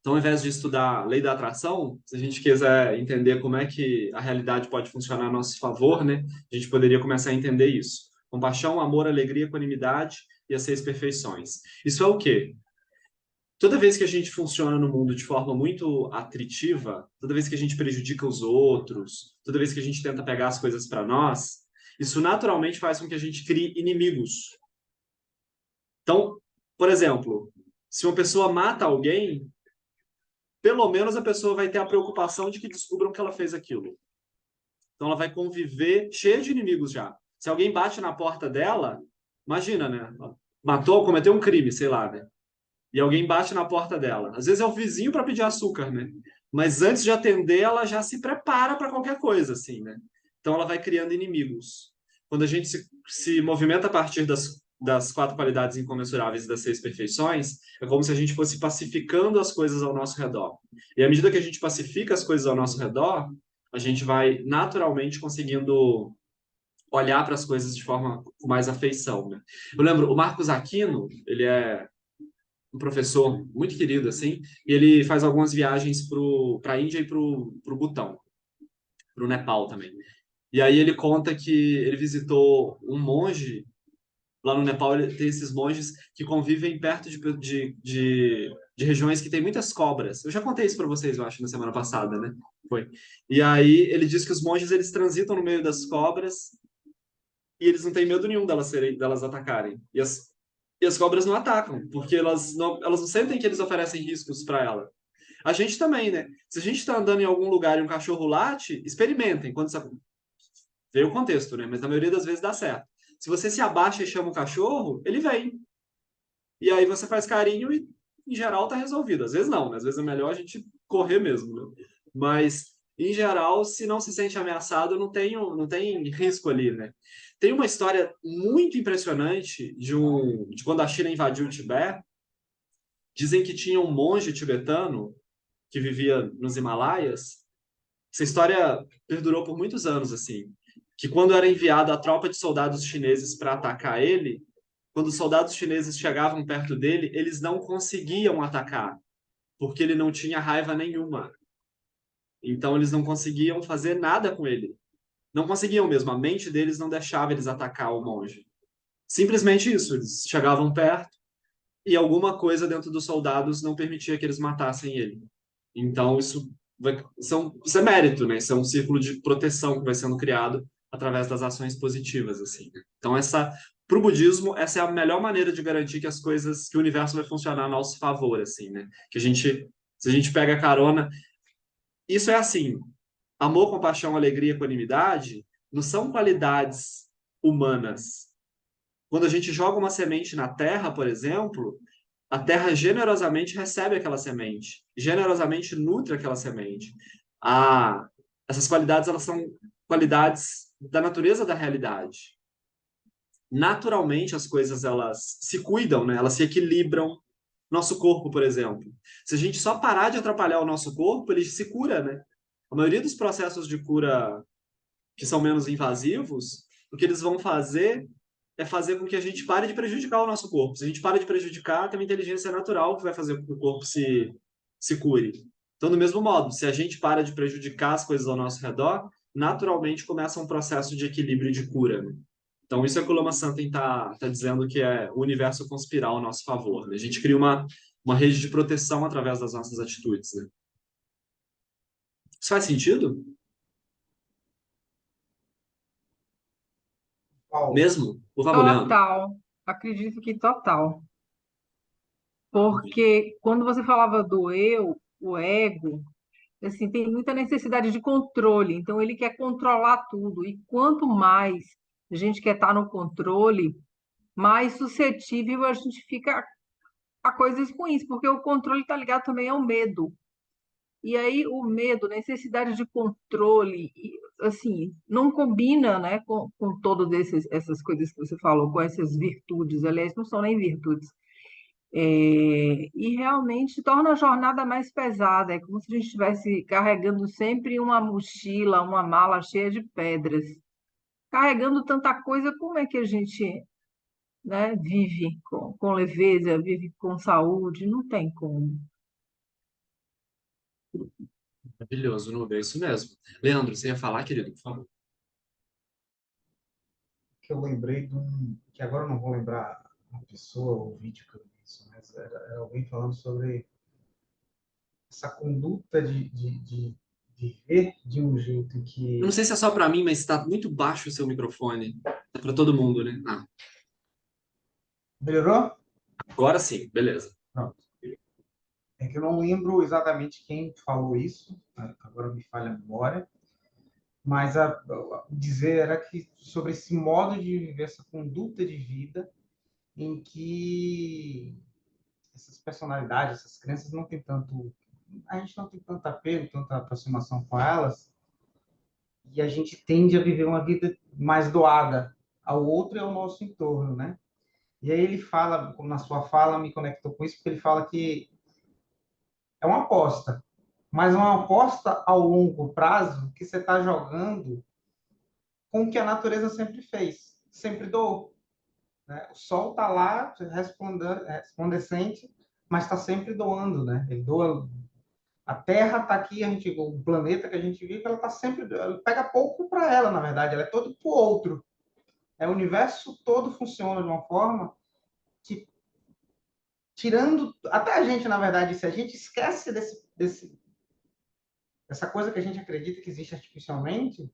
Então, ao invés de estudar a lei da atração, se a gente quiser entender como é que a realidade pode funcionar a nosso favor, né, a gente poderia começar a entender isso. Compaixão, amor, alegria, equanimidade e as seis perfeições. Isso é o quê? Toda vez que a gente funciona no mundo de forma muito atritiva, toda vez que a gente prejudica os outros, toda vez que a gente tenta pegar as coisas para nós, isso naturalmente faz com que a gente crie inimigos. Então, por exemplo, se uma pessoa mata alguém, pelo menos a pessoa vai ter a preocupação de que descubram que ela fez aquilo. Então ela vai conviver cheia de inimigos já. Se alguém bate na porta dela, imagina, né? Matou, cometeu um crime, sei lá, né? E alguém bate na porta dela. Às vezes é o vizinho para pedir açúcar, né? Mas antes de atender, ela já se prepara para qualquer coisa, assim, né? Então ela vai criando inimigos. Quando a gente se movimenta a partir das quatro qualidades incomensuráveis e das seis perfeições, é como se a gente fosse pacificando as coisas ao nosso redor. E à medida que a gente pacifica as coisas ao nosso redor, a gente vai naturalmente conseguindo olhar para as coisas de forma com mais afeição, né? Eu lembro, o Marcos Aquino, ele é um professor muito querido, assim, e ele faz algumas viagens para a Índia e para o Butão, para o Nepal também. E aí ele conta que ele visitou um monge. Lá no Nepal tem esses monges que convivem perto de regiões que tem muitas cobras. Eu já contei isso para vocês, eu acho, na semana passada, né? Foi. E aí ele diz que os monges eles transitam no meio das cobras e eles não têm medo nenhum delas atacarem. E as cobras não atacam, porque elas não sentem que eles oferecem riscos para ela. A gente também, né? Se a gente está andando em algum lugar e um cachorro late, experimentem. Quando veio o contexto, né? Mas na maioria das vezes dá certo. Se você se abaixa e chama o cachorro, ele vem. E aí você faz carinho e, em geral, tá resolvido. Às vezes não, né? Às vezes é melhor a gente correr mesmo, né? Mas, em geral, se não se sente ameaçado, não tem risco ali, né? Tem uma história muito impressionante de quando a China invadiu o Tibete. Dizem que tinha um monge tibetano que vivia nos Himalaias. Essa história perdurou por muitos anos, assim. Que quando era enviada a tropa de soldados chineses para atacar ele, quando os soldados chineses chegavam perto dele, eles não conseguiam atacar, porque ele não tinha raiva nenhuma. Então eles não conseguiam fazer nada com ele. Não conseguiam mesmo, a mente deles não deixava eles atacar o monge. Simplesmente isso, eles chegavam perto e alguma coisa dentro dos soldados não permitia que eles matassem ele. Então isso é mérito, né? Isso é um círculo de proteção que vai sendo criado através das ações positivas, assim. Então para o budismo, essa é a melhor maneira de garantir que o universo vai funcionar a nosso favor, assim, né? Se a gente pega carona, isso é assim, amor, compaixão, alegria, equanimidade, não são qualidades humanas. Quando a gente joga uma semente na terra, por exemplo, a terra generosamente recebe aquela semente, generosamente nutre aquela semente. Ah, essas qualidades, elas são qualidades da natureza da realidade. Naturalmente, as coisas, elas se cuidam, né? Elas se equilibram. Nosso corpo, por exemplo. Se a gente só parar de atrapalhar o nosso corpo, ele se cura, né? A maioria dos processos de cura que são menos invasivos, o que eles vão fazer é fazer com que a gente pare de prejudicar o nosso corpo. Se a gente para de prejudicar, tem uma inteligência natural que vai fazer com que o corpo se cure. Então, do mesmo modo, se a gente para de prejudicar as coisas ao nosso redor, naturalmente começa um processo de equilíbrio e de cura, né? Então, isso é que o Lama Santen está dizendo que é o universo conspirar ao nosso favor, né? A gente cria uma rede de proteção através das nossas atitudes, né? Isso faz sentido? Paulo, Mesmo? Por favor, Leandro. Total. Acredito que total. Porque quando você falava do eu, o ego, assim, tem muita necessidade de controle. Então, ele quer controlar tudo. E quanto mais a gente quer estar no controle, mais suscetível a gente fica a coisas ruins, porque o controle está ligado também ao medo. E aí o medo, necessidade de controle, assim, não combina, né, com todas essas coisas que você falou, com essas virtudes. Aliás, não são nem virtudes. E realmente torna a jornada mais pesada. É como se a gente estivesse carregando sempre uma mochila, uma mala cheia de pedras. Carregando tanta coisa, como é que a gente, né, vive com leveza, vive com saúde? Não tem como. Maravilhoso, Nubia, é isso mesmo. Leandro, você ia falar, querido, por favor. que eu lembrei de um, que agora eu não vou lembrar a pessoa ou o vídeo que eu vi isso, mas era alguém falando sobre essa conduta de viver de um jeito em Eu não que... sei se é só para mim, mas está muito baixo o seu microfone. É para todo mundo, né? Ah, Melhorou? agora sim, beleza. Pronto. É que eu não lembro exatamente quem falou isso, agora me falha a memória, mas dizer era que sobre esse modo de viver, essa conduta de vida em que essas personalidades, essas crenças não tem tanto, a gente não tem tanto apego, tanta aproximação com elas, e a gente tende a viver uma vida mais doada ao outro e ao nosso entorno, né? E aí ele fala, na sua fala me conectou com isso, porque ele fala que é uma aposta, mas uma aposta ao longo prazo que você está jogando com o que a natureza sempre fez, sempre doou, né? O Sol está lá resplandecente, mas está sempre doando, né? Ele doa. A Terra está aqui, o planeta que a gente vive, ela está sempre, ela pega pouco para ela, na verdade, ela é todo para o outro. O universo todo funciona de uma forma que, tirando até a gente, na verdade, se a gente esquece dessa coisa que a gente acredita que existe artificialmente,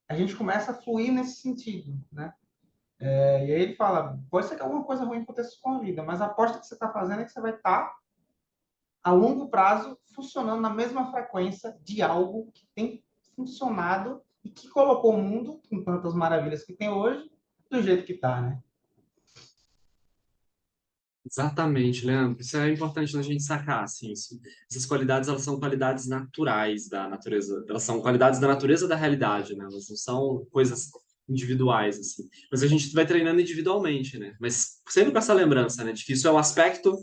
a gente começa a fluir nesse sentido, né? E aí ele fala, pode ser que alguma coisa ruim aconteça com a vida, mas a aposta que você está fazendo é que você vai estar, a longo prazo, funcionando na mesma frequência de algo que tem funcionado e que colocou o mundo, com tantas maravilhas que tem hoje, do jeito que está, né? Exatamente, Leandro. Isso é importante a gente sacar, assim, essas qualidades, elas são qualidades naturais da natureza, elas são qualidades da natureza da realidade, né? Elas não são coisas individuais, assim. Mas a gente vai treinando individualmente, né? Mas sempre com essa lembrança, né? De que isso é o aspecto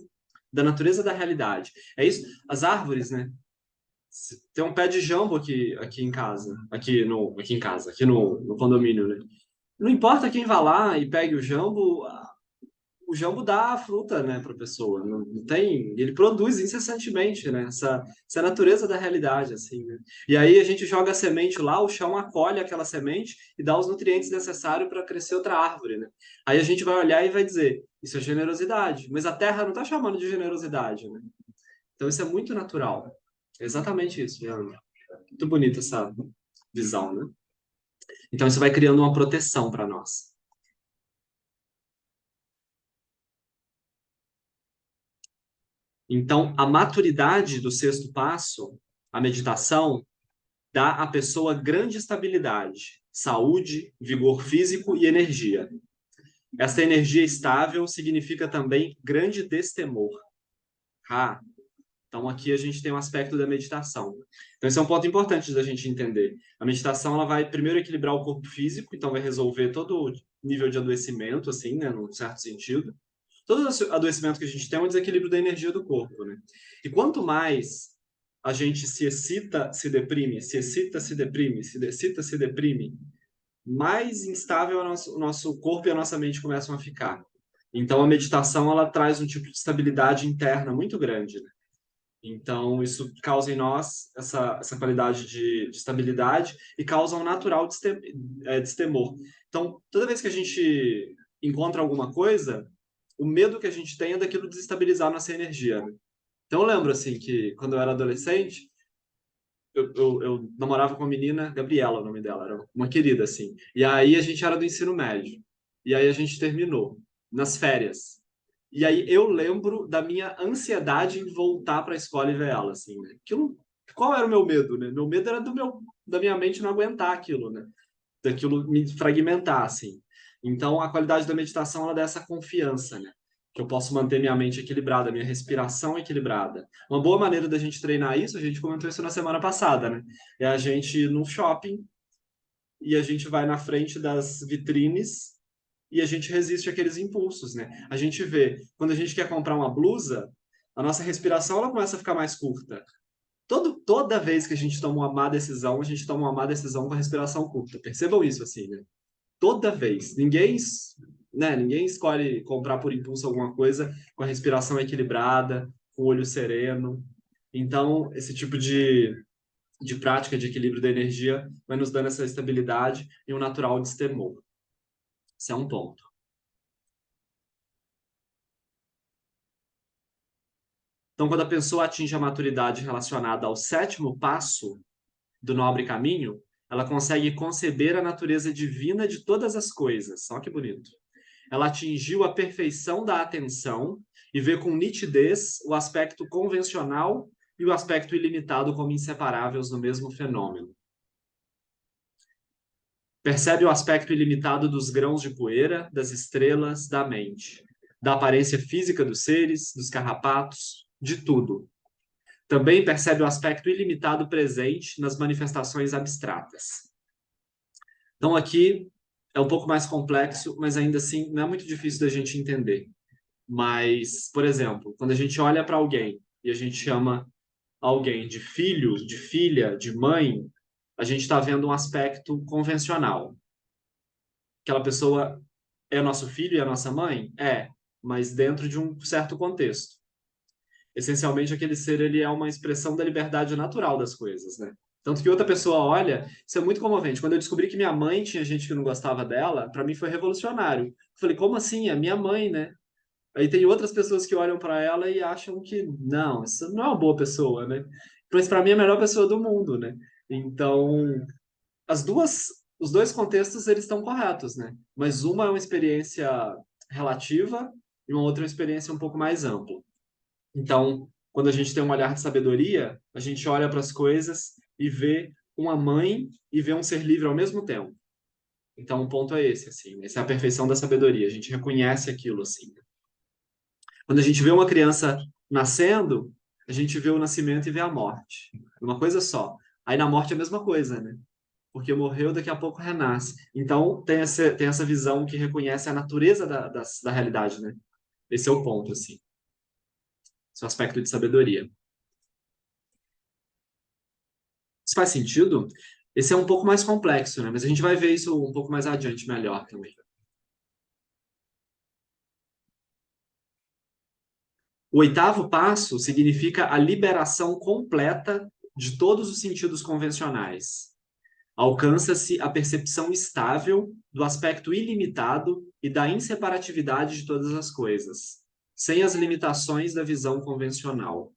da natureza da realidade. É isso. As árvores, né? Tem um pé de jambo aqui em casa, aqui no condomínio, né? Não importa quem vá lá e pegue o jambo dá a fruta, né, para a pessoa. Não tem, ele produz incessantemente, né? Essa é a natureza da realidade, assim, né? E aí a gente joga a semente lá, o chão acolhe aquela semente e dá os nutrientes necessários para crescer outra árvore, né? Aí a gente vai olhar e vai dizer, isso é generosidade, mas a terra não está chamando de generosidade, né? Então isso é muito natural. É exatamente isso, Leandro. Muito bonita essa visão, né? Então isso vai criando uma proteção para nós. Então, a maturidade do sexto passo, a meditação, dá à pessoa grande estabilidade, saúde, vigor físico e energia. Esta energia estável significa também grande destemor. Ah, então aqui a gente tem um aspecto da meditação. Então esse é um ponto importante da gente entender. A meditação ela vai primeiro equilibrar o corpo físico, então vai resolver todo o nível de adoecimento, assim, né, num certo sentido. Todo adoecimento que a gente tem é um desequilíbrio da energia do corpo, né? E quanto mais a gente se excita, se deprime, se excita, se deprime, se excita, se deprime, mais instável o nosso corpo e a nossa mente começam a ficar. Então, a meditação, ela traz um tipo de estabilidade interna muito grande, né? Então, isso causa em nós essa qualidade de estabilidade e causa um natural destemor. Então, toda vez que a gente encontra alguma coisa, o medo que a gente tem é daquilo desestabilizar a nossa energia, né? Então, eu lembro, assim, que quando eu era adolescente, eu namorava com uma menina, Gabriela, o nome dela, era uma querida, assim. E aí a gente era do ensino médio. E aí a gente terminou, nas férias. E aí eu lembro da minha ansiedade em voltar para a escola e ver ela, assim, né? Qual era o meu medo, né? Meu medo era da minha mente não aguentar aquilo, né? Daquilo me fragmentar, assim. Então, a qualidade da meditação, ela dá essa confiança, né? Que eu posso manter minha mente equilibrada, minha respiração equilibrada. Uma boa maneira da gente treinar isso, a gente comentou isso na semana passada, né? É a gente ir no shopping e a gente vai na frente das vitrines e a gente resiste àqueles impulsos, né? A gente vê, quando a gente quer comprar uma blusa, a nossa respiração ela começa a ficar mais curta. Toda vez que a gente toma uma má decisão, a gente toma uma má decisão com a respiração curta. Percebam isso, assim, né? Toda vez. Ninguém escolhe comprar por impulso alguma coisa com a respiração equilibrada, com o olho sereno. Então, esse tipo de prática de equilíbrio da energia vai nos dando essa estabilidade e um natural destemor. Esse é um ponto. Então, quando a pessoa atinge a maturidade relacionada ao sétimo passo do nobre caminho, ela consegue conceber a natureza divina de todas as coisas. Olha que bonito. Ela atingiu a perfeição da atenção e vê com nitidez o aspecto convencional e o aspecto ilimitado como inseparáveis no mesmo fenômeno. Percebe o aspecto ilimitado dos grãos de poeira, das estrelas, da mente, da aparência física dos seres, dos carrapatos, de tudo. Também percebe o aspecto ilimitado presente nas manifestações abstratas. Então, aqui é um pouco mais complexo, mas ainda assim não é muito difícil da gente entender. Mas, por exemplo, quando a gente olha para alguém e a gente chama alguém de filho, de filha, de mãe, a gente está vendo um aspecto convencional. Aquela pessoa é nosso filho e é nossa mãe? É, mas dentro de um certo contexto. Essencialmente, aquele ser ele é uma expressão da liberdade natural das coisas, né? Tanto que outra pessoa olha, isso é muito comovente. Quando eu descobri que minha mãe tinha gente que não gostava dela, para mim foi revolucionário. Eu falei, como assim? É minha mãe, né? Aí tem outras pessoas que olham para ela e acham que não, isso não é uma boa pessoa, né? Mas para mim é a melhor pessoa do mundo, né? Então, as duas, os dois contextos eles estão corretos, né? Mas uma é uma experiência relativa e uma outra é uma experiência um pouco mais ampla. Então, quando a gente tem um olhar de sabedoria, a gente olha para as coisas e vê uma mãe e vê um ser livre ao mesmo tempo. Então, o ponto é esse, assim, essa é a perfeição da sabedoria. A gente reconhece aquilo, assim. Quando a gente vê uma criança nascendo, a gente vê o nascimento e vê a morte. Uma coisa só. Aí na morte é a mesma coisa, né? Porque morreu, daqui a pouco renasce. Então, tem essa visão que reconhece a natureza da realidade, né? Esse é o ponto, assim. Esse é o aspecto de sabedoria. Isso faz sentido? Esse é um pouco mais complexo, né? Mas a gente vai ver isso um pouco mais adiante melhor também. O oitavo passo significa a liberação completa de todos os sentidos convencionais. Alcança-se a percepção estável do aspecto ilimitado e da inseparatividade de todas as coisas, sem as limitações da visão convencional.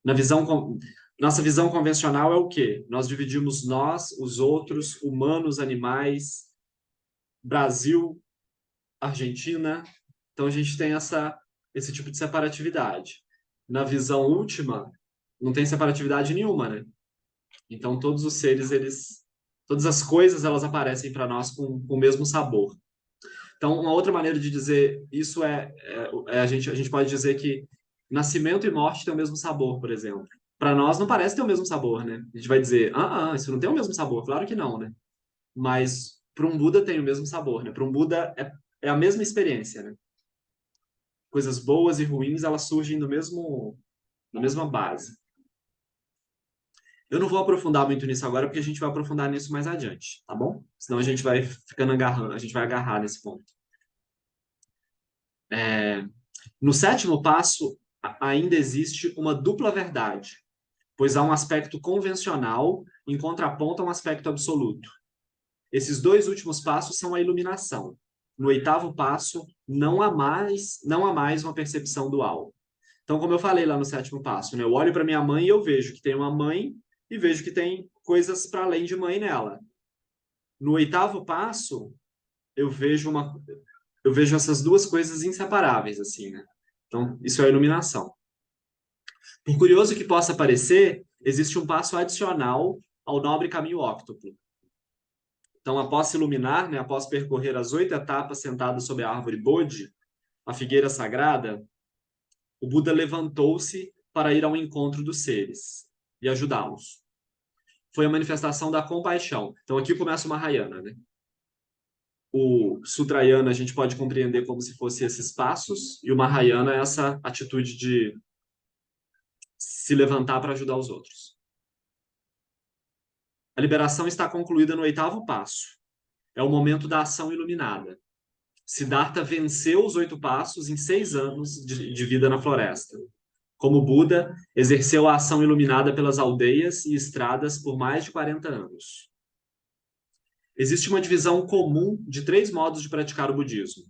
Na visão, nossa visão convencional é o quê? Nós dividimos nós, os outros, humanos, animais, Brasil, Argentina. Então a gente tem esse tipo de separatividade. Na visão última, não tem separatividade nenhuma, né? Então todos os seres, todas as coisas, elas aparecem para nós com o mesmo sabor. Então uma outra maneira de dizer isso a gente pode dizer que nascimento e morte têm o mesmo sabor, por exemplo. Para nós não parece ter o mesmo sabor, né? A gente vai dizer, isso não tem o mesmo sabor. Claro que não, né? Mas para um Buda tem o mesmo sabor, né? Para um Buda é a mesma experiência, né? Coisas boas e ruins, elas surgem na mesma base. Eu não vou aprofundar muito nisso agora, porque a gente vai aprofundar nisso mais adiante, tá bom? Senão a gente vai ficando agarrando, a gente vai agarrar nesse ponto. No sétimo passo, ainda existe uma dupla verdade, pois há um aspecto convencional em contraponto a um aspecto absoluto. Esses dois últimos passos são a iluminação. No oitavo passo, não há mais uma percepção dual. Então, como eu falei lá no sétimo passo, né, eu olho para minha mãe e eu vejo que tem uma mãe e vejo que tem coisas para além de mãe nela. No oitavo passo, eu vejo essas duas coisas inseparáveis, assim, né? Então, isso é a iluminação. Por curioso que possa parecer, existe um passo adicional ao nobre caminho óctuplo. Então, após se iluminar, né, após percorrer as 8 etapas sentado sob a árvore Bodhi, a figueira sagrada, o Buda levantou-se para ir ao encontro dos seres e ajudá-los. Foi a manifestação da compaixão. Então, aqui começa o Mahayana, né? O Sutrayana a gente pode compreender como se fosse esses passos, e o Mahayana é essa atitude de se levantar para ajudar os outros. A liberação está concluída no oitavo passo. É o momento da ação iluminada. Siddhartha venceu os 8 passos em 6 anos de vida na floresta. Como Buda, exerceu a ação iluminada pelas aldeias e estradas por mais de 40 anos. Existe uma divisão comum de 3 modos de praticar o budismo.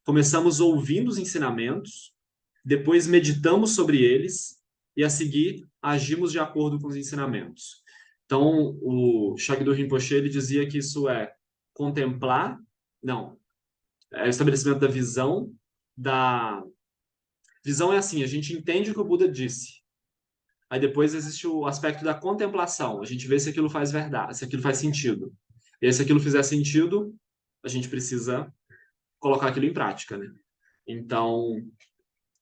Começamos ouvindo os ensinamentos, depois meditamos sobre eles e, a seguir, agimos de acordo com os ensinamentos. Então, o Shagdu Rinpoche ele dizia que isso é contemplar, não, é o estabelecimento da visão, Visão é assim, a gente entende o que o Buda disse. Aí depois existe o aspecto da contemplação, a gente vê se aquilo faz verdade, se aquilo faz sentido. E aí, se aquilo fizer sentido, a gente precisa colocar aquilo em prática, né? Então,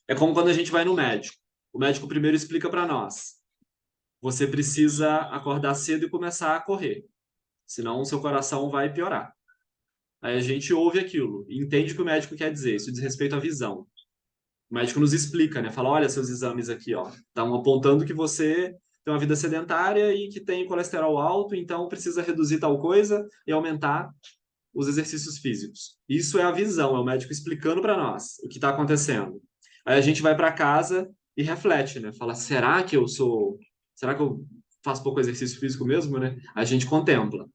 é como quando a gente vai no médico. O médico primeiro explica para nós. Você precisa acordar cedo e começar a correr. Senão o seu coração vai piorar. Aí a gente ouve aquilo e entende o que o médico quer dizer. Isso diz respeito à visão. O médico nos explica, né? Fala, olha seus exames aqui, ó. Estão apontando que você tem uma vida sedentária e que tem colesterol alto, então precisa reduzir tal coisa e aumentar os exercícios físicos. Isso é a visão, é o médico explicando para nós o que está acontecendo. Aí a gente vai para casa e reflete, né? Fala, será que eu faço pouco exercício físico mesmo, né? A gente contempla,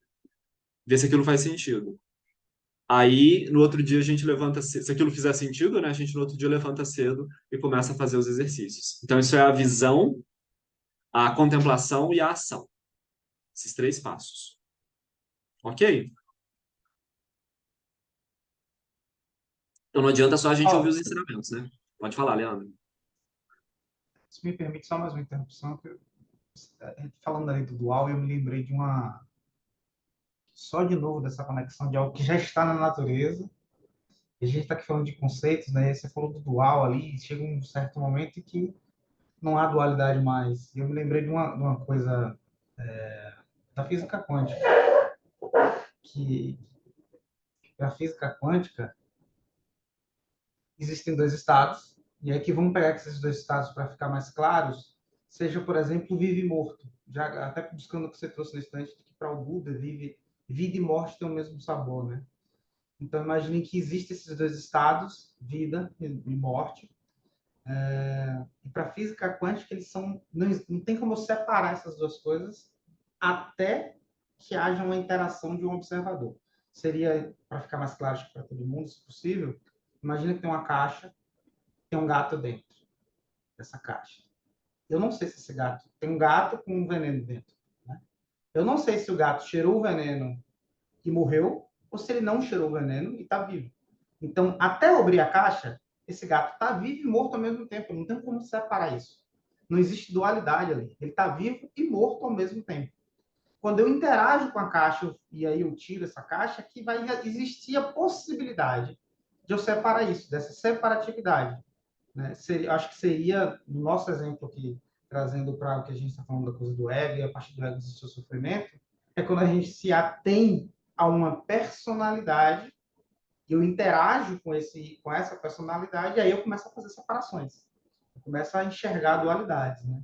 vê se aquilo faz sentido. Aí, no outro dia, a gente levanta, se aquilo fizer sentido, né? A gente no outro dia levanta cedo e começa a fazer os exercícios. Então, isso é a visão, a contemplação e a ação. Esses 3 passos. Ok? Então, não adianta só a gente ouvir Ó, os ensinamentos, né? Pode falar, Leandro. se me permite só mais uma interrupção, falando ali do dual, eu me lembrei de só de novo dessa conexão de algo que já está na natureza. E a gente está aqui falando de conceitos, né? Você falou do dual ali, chega um certo momento em que não há dualidade mais. E eu me lembrei de uma coisa da física quântica, que na física quântica existem 2 estados, e aqui vamos pegar esses 2 estados para ficar mais claros, seja, por exemplo, vivo e morto. Já até buscando o que você trouxe no instante, que para o Buda vida e morte têm o mesmo sabor, né? Então, imaginem que existem esses 2 estados, vida e morte. E para a física quântica, eles são não tem como separar essas 2 coisas até que haja uma interação de um observador. Seria, para ficar mais claro para todo mundo, se possível, imagina que tem uma caixa, tem um gato dentro dessa caixa. Eu não sei se esse gato tem um gato com um veneno dentro, né? Eu não sei se o gato cheirou o veneno e morreu, ou se ele não cheirou o veneno e está vivo. Então, até eu abrir a caixa, esse gato está vivo e morto ao mesmo tempo. Não tem como separar isso. Não existe dualidade ali. Ele está vivo e morto ao mesmo tempo. Quando eu interajo com a caixa e aí eu tiro essa caixa, que vai existir a possibilidade de eu separar isso, dessa separatividade, né? Acho que seria, no nosso exemplo aqui, trazendo para o que a gente está falando da coisa do ego, e a partir do ego existe o sofrimento, é quando a gente se atém a uma personalidade, eu interajo com essa personalidade, e aí eu começo a fazer separações. Eu começo a enxergar dualidades, né?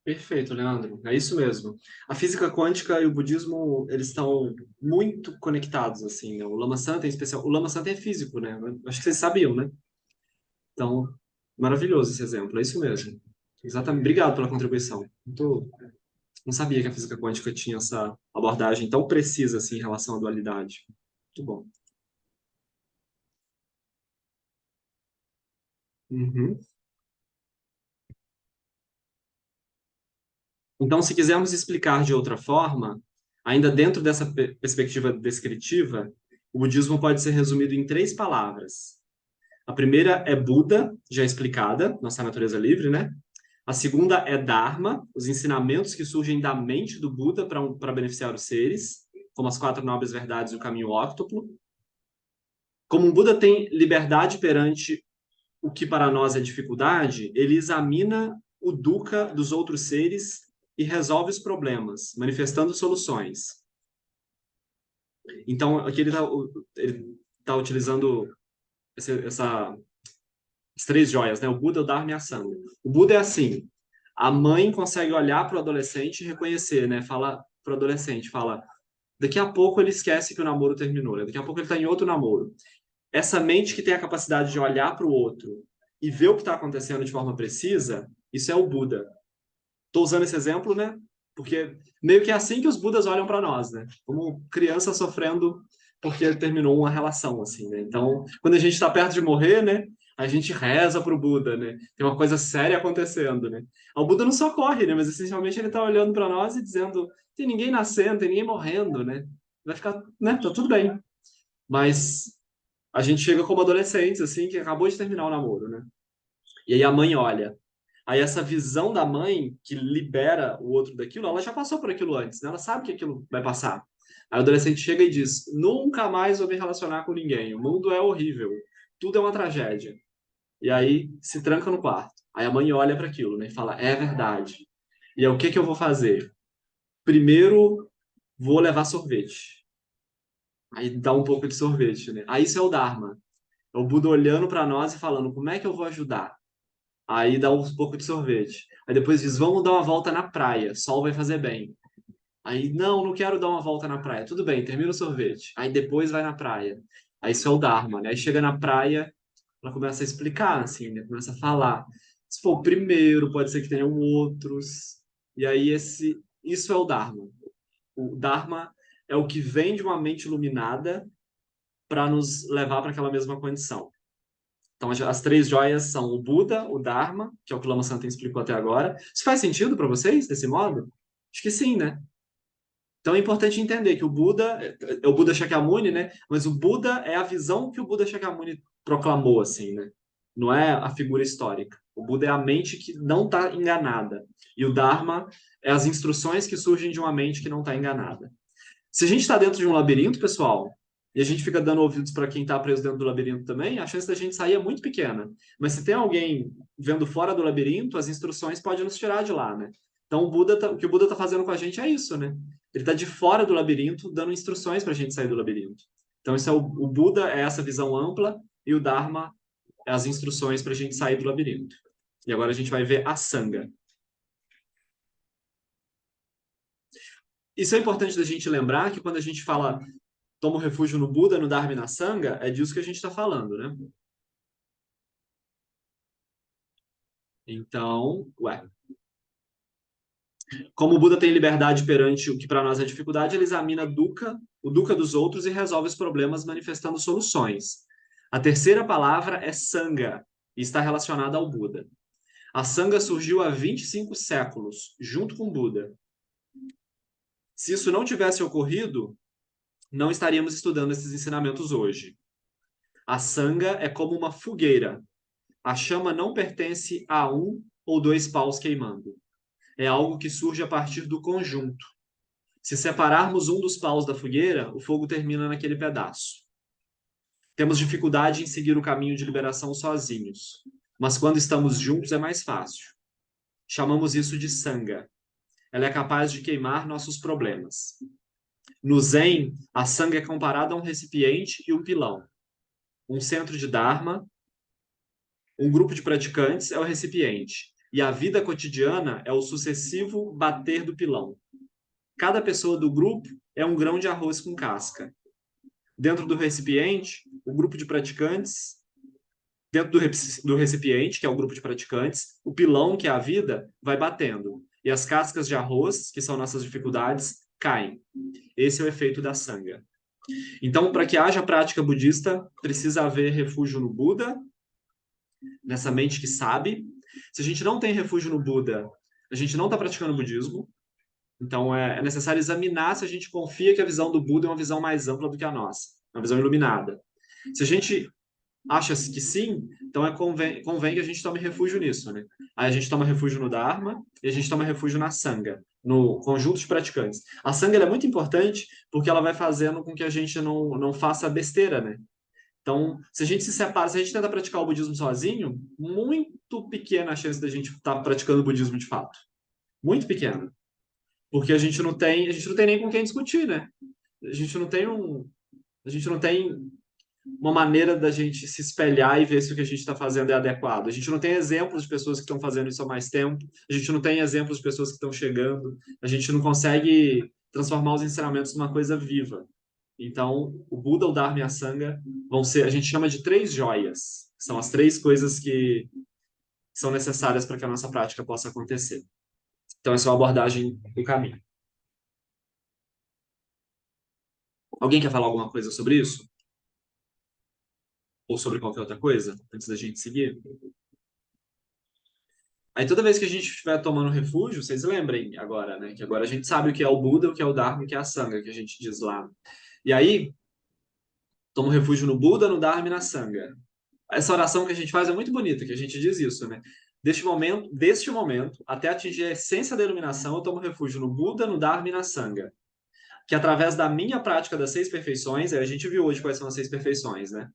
Perfeito, Leandro. É isso mesmo. A física quântica e o budismo, eles estão muito conectados, assim, né? O Lama Santen, em especial. O Lama Santen é físico, né? Acho que vocês sabiam, né? Então, maravilhoso esse exemplo. É isso mesmo. Exatamente. Obrigado pela contribuição. Não sabia que a física quântica tinha essa abordagem tão precisa, assim, em relação à dualidade. Muito bom. Uhum. Então, se quisermos explicar de outra forma, ainda dentro dessa perspectiva descritiva, o budismo pode ser resumido em 3 palavras. A primeira é Buda, já explicada, nossa natureza livre, né? A segunda é Dharma, os ensinamentos que surgem da mente do Buda para beneficiar os seres, como as 4 nobres verdades e o caminho óctuplo. Como o Buda tem liberdade perante o que para nós é dificuldade, ele examina o dukkha dos outros seres e resolve os problemas, manifestando soluções. Então, aqui ele tá utilizando as 3 joias, né? O Buda, o Dharma e a Sangha. O Buda é assim, a mãe consegue olhar para o adolescente e reconhecer, né? Fala para o adolescente, fala, daqui a pouco ele esquece que o namoro terminou, né? Daqui a pouco ele está em outro namoro. Essa mente que tem a capacidade de olhar para o outro e ver o que está acontecendo de forma precisa, isso é o Buda. Estou usando esse exemplo, né? Porque meio que é assim que os Budas olham para nós, né? Como criança sofrendo porque terminou uma relação, assim, né? Então, quando a gente está perto de morrer, né? A gente reza para o Buda, né? Tem uma coisa séria acontecendo, né? O Buda não socorre, né? Mas essencialmente ele está olhando para nós e dizendo: tem ninguém nascendo, tem ninguém morrendo, né? Vai ficar, né? Tá tudo bem. Mas a gente chega como adolescentes, assim, que acabou de terminar o namoro, né? E aí a mãe olha. Aí essa visão da mãe que libera o outro daquilo, ela já passou por aquilo antes, né? Ela sabe que aquilo vai passar. Aí o adolescente chega e diz: nunca mais vou me relacionar com ninguém. O mundo é horrível. Tudo é uma tragédia. E aí se tranca no quarto. Aí a mãe olha para aquilo, né? E fala: é verdade. E aí o que que eu vou fazer? Primeiro vou levar sorvete. Aí dá um pouco de sorvete, né? Aí isso é o Dharma. É o Buda olhando para nós e falando: como é que eu vou ajudar? Aí dá um pouco de sorvete. Aí depois diz, vamos dar uma volta na praia, sol vai fazer bem. Aí, não, não quero dar uma volta na praia. Tudo bem, termina o sorvete. Aí depois vai na praia. Aí isso é o Dharma, né? Aí chega na praia, ela começa a explicar, assim, né? Começa a falar. Se for o primeiro, pode ser que tenham outros. E aí isso é o Dharma. O Dharma é o que vem de uma mente iluminada para nos levar para aquela mesma condição. Então, as três joias são o Buda, o Dharma, que é o que o Lama Santen explicou até agora. Isso faz sentido para vocês, desse modo? Acho que sim, né? Então é importante entender que o Buda é o Buda Shakyamuni, né? Mas o Buda é a visão que o Buda Shakyamuni proclamou, assim, né? Não é a figura histórica. O Buda é a mente que não está enganada. E o Dharma é as instruções que surgem de uma mente que não está enganada. Se a gente está dentro de um labirinto, pessoal, e a gente fica dando ouvidos para quem está preso dentro do labirinto também, a chance da gente sair é muito pequena. Mas se tem alguém vendo fora do labirinto, as instruções podem nos tirar de lá, né? Então o que o Buda está fazendo com a gente é isso, né? Ele está de fora do labirinto, dando instruções para a gente sair do labirinto. Então isso é o Buda é essa visão ampla e o Dharma é as instruções para a gente sair do labirinto. E agora a gente vai ver a Sangha. Isso é importante da gente lembrar que quando a gente fala toma o refúgio no Buda, no Dharma e na Sangha, é disso que a gente está falando, né? Então, como o Buda tem liberdade perante o que para nós é dificuldade, ele examina o dukkha dos outros e resolve os problemas manifestando soluções. A terceira palavra é Sangha e está relacionada ao Buda. A Sangha surgiu há 25 séculos, junto com o Buda. Se isso não tivesse ocorrido, não estaríamos estudando esses ensinamentos hoje. A Sangha é como uma fogueira. A chama não pertence a um ou dois paus queimando. É algo que surge a partir do conjunto. Se separarmos um dos paus da fogueira, o fogo termina naquele pedaço. Temos dificuldade em seguir o caminho de liberação sozinhos, mas quando estamos juntos é mais fácil. Chamamos isso de Sangha. Ela é capaz de queimar nossos problemas. No Zen, a Sangha é comparada a um recipiente e um pilão. Um centro de Dharma, um grupo de praticantes é o recipiente, e a vida cotidiana é o sucessivo bater do pilão. Cada pessoa do grupo é um grão de arroz com casca. Dentro do recipiente, o grupo de praticantes, dentro do recipiente, que é o grupo de praticantes, o pilão, que é a vida, vai batendo. E as cascas de arroz, que são nossas dificuldades, caem. Esse é o efeito da Sangha. Então, para que haja prática budista, precisa haver refúgio no Buda, nessa mente que sabe. Se a gente não tem refúgio no Buda, a gente não está praticando budismo. Então, é necessário examinar se a gente confia que a visão do Buda é uma visão mais ampla do que a nossa, uma visão iluminada. Se a gente acha que sim, então convém que a gente tome refúgio nisso, né? Aí a gente toma refúgio no Dharma e a gente toma refúgio na Sangha, no conjunto de praticantes. A Sangha ela é muito importante porque ela vai fazendo com que a gente não faça besteira, né? Então, se a gente se separa, se a gente tenta praticar o budismo sozinho, muito pequena a chance da gente estar praticando o budismo de fato. Muito pequena. Porque a gente não tem nem com quem discutir, né? A gente não tem uma maneira da gente se espelhar e ver se o que a gente está fazendo é adequado. A gente não tem exemplos de pessoas que estão fazendo isso há mais tempo. A gente não tem exemplos de pessoas que estão chegando. A gente não consegue transformar os ensinamentos numa coisa viva. Então, o Buda, o Dharma e a Sangha vão ser, a gente chama de três joias. São as três coisas que são necessárias para que a nossa prática possa acontecer. Então, essa é uma abordagem do caminho. Alguém quer falar alguma coisa sobre isso? Ou sobre qualquer outra coisa, antes da gente seguir? Aí toda vez que a gente estiver tomando refúgio, vocês lembrem agora, né? Que agora a gente sabe o que é o Buda, o que é o Dharma, o que é a Sangha, que a gente diz lá. E aí, toma refúgio no Buda, no Dharma e na Sangha. Essa oração que a gente faz é muito bonita, que a gente diz isso, né? Deste momento, até atingir a essência da iluminação, eu tomo refúgio no Buda, no Dharma e na Sangha. Que através da minha prática das 6 perfeições, a gente viu hoje quais são as 6 perfeições, né?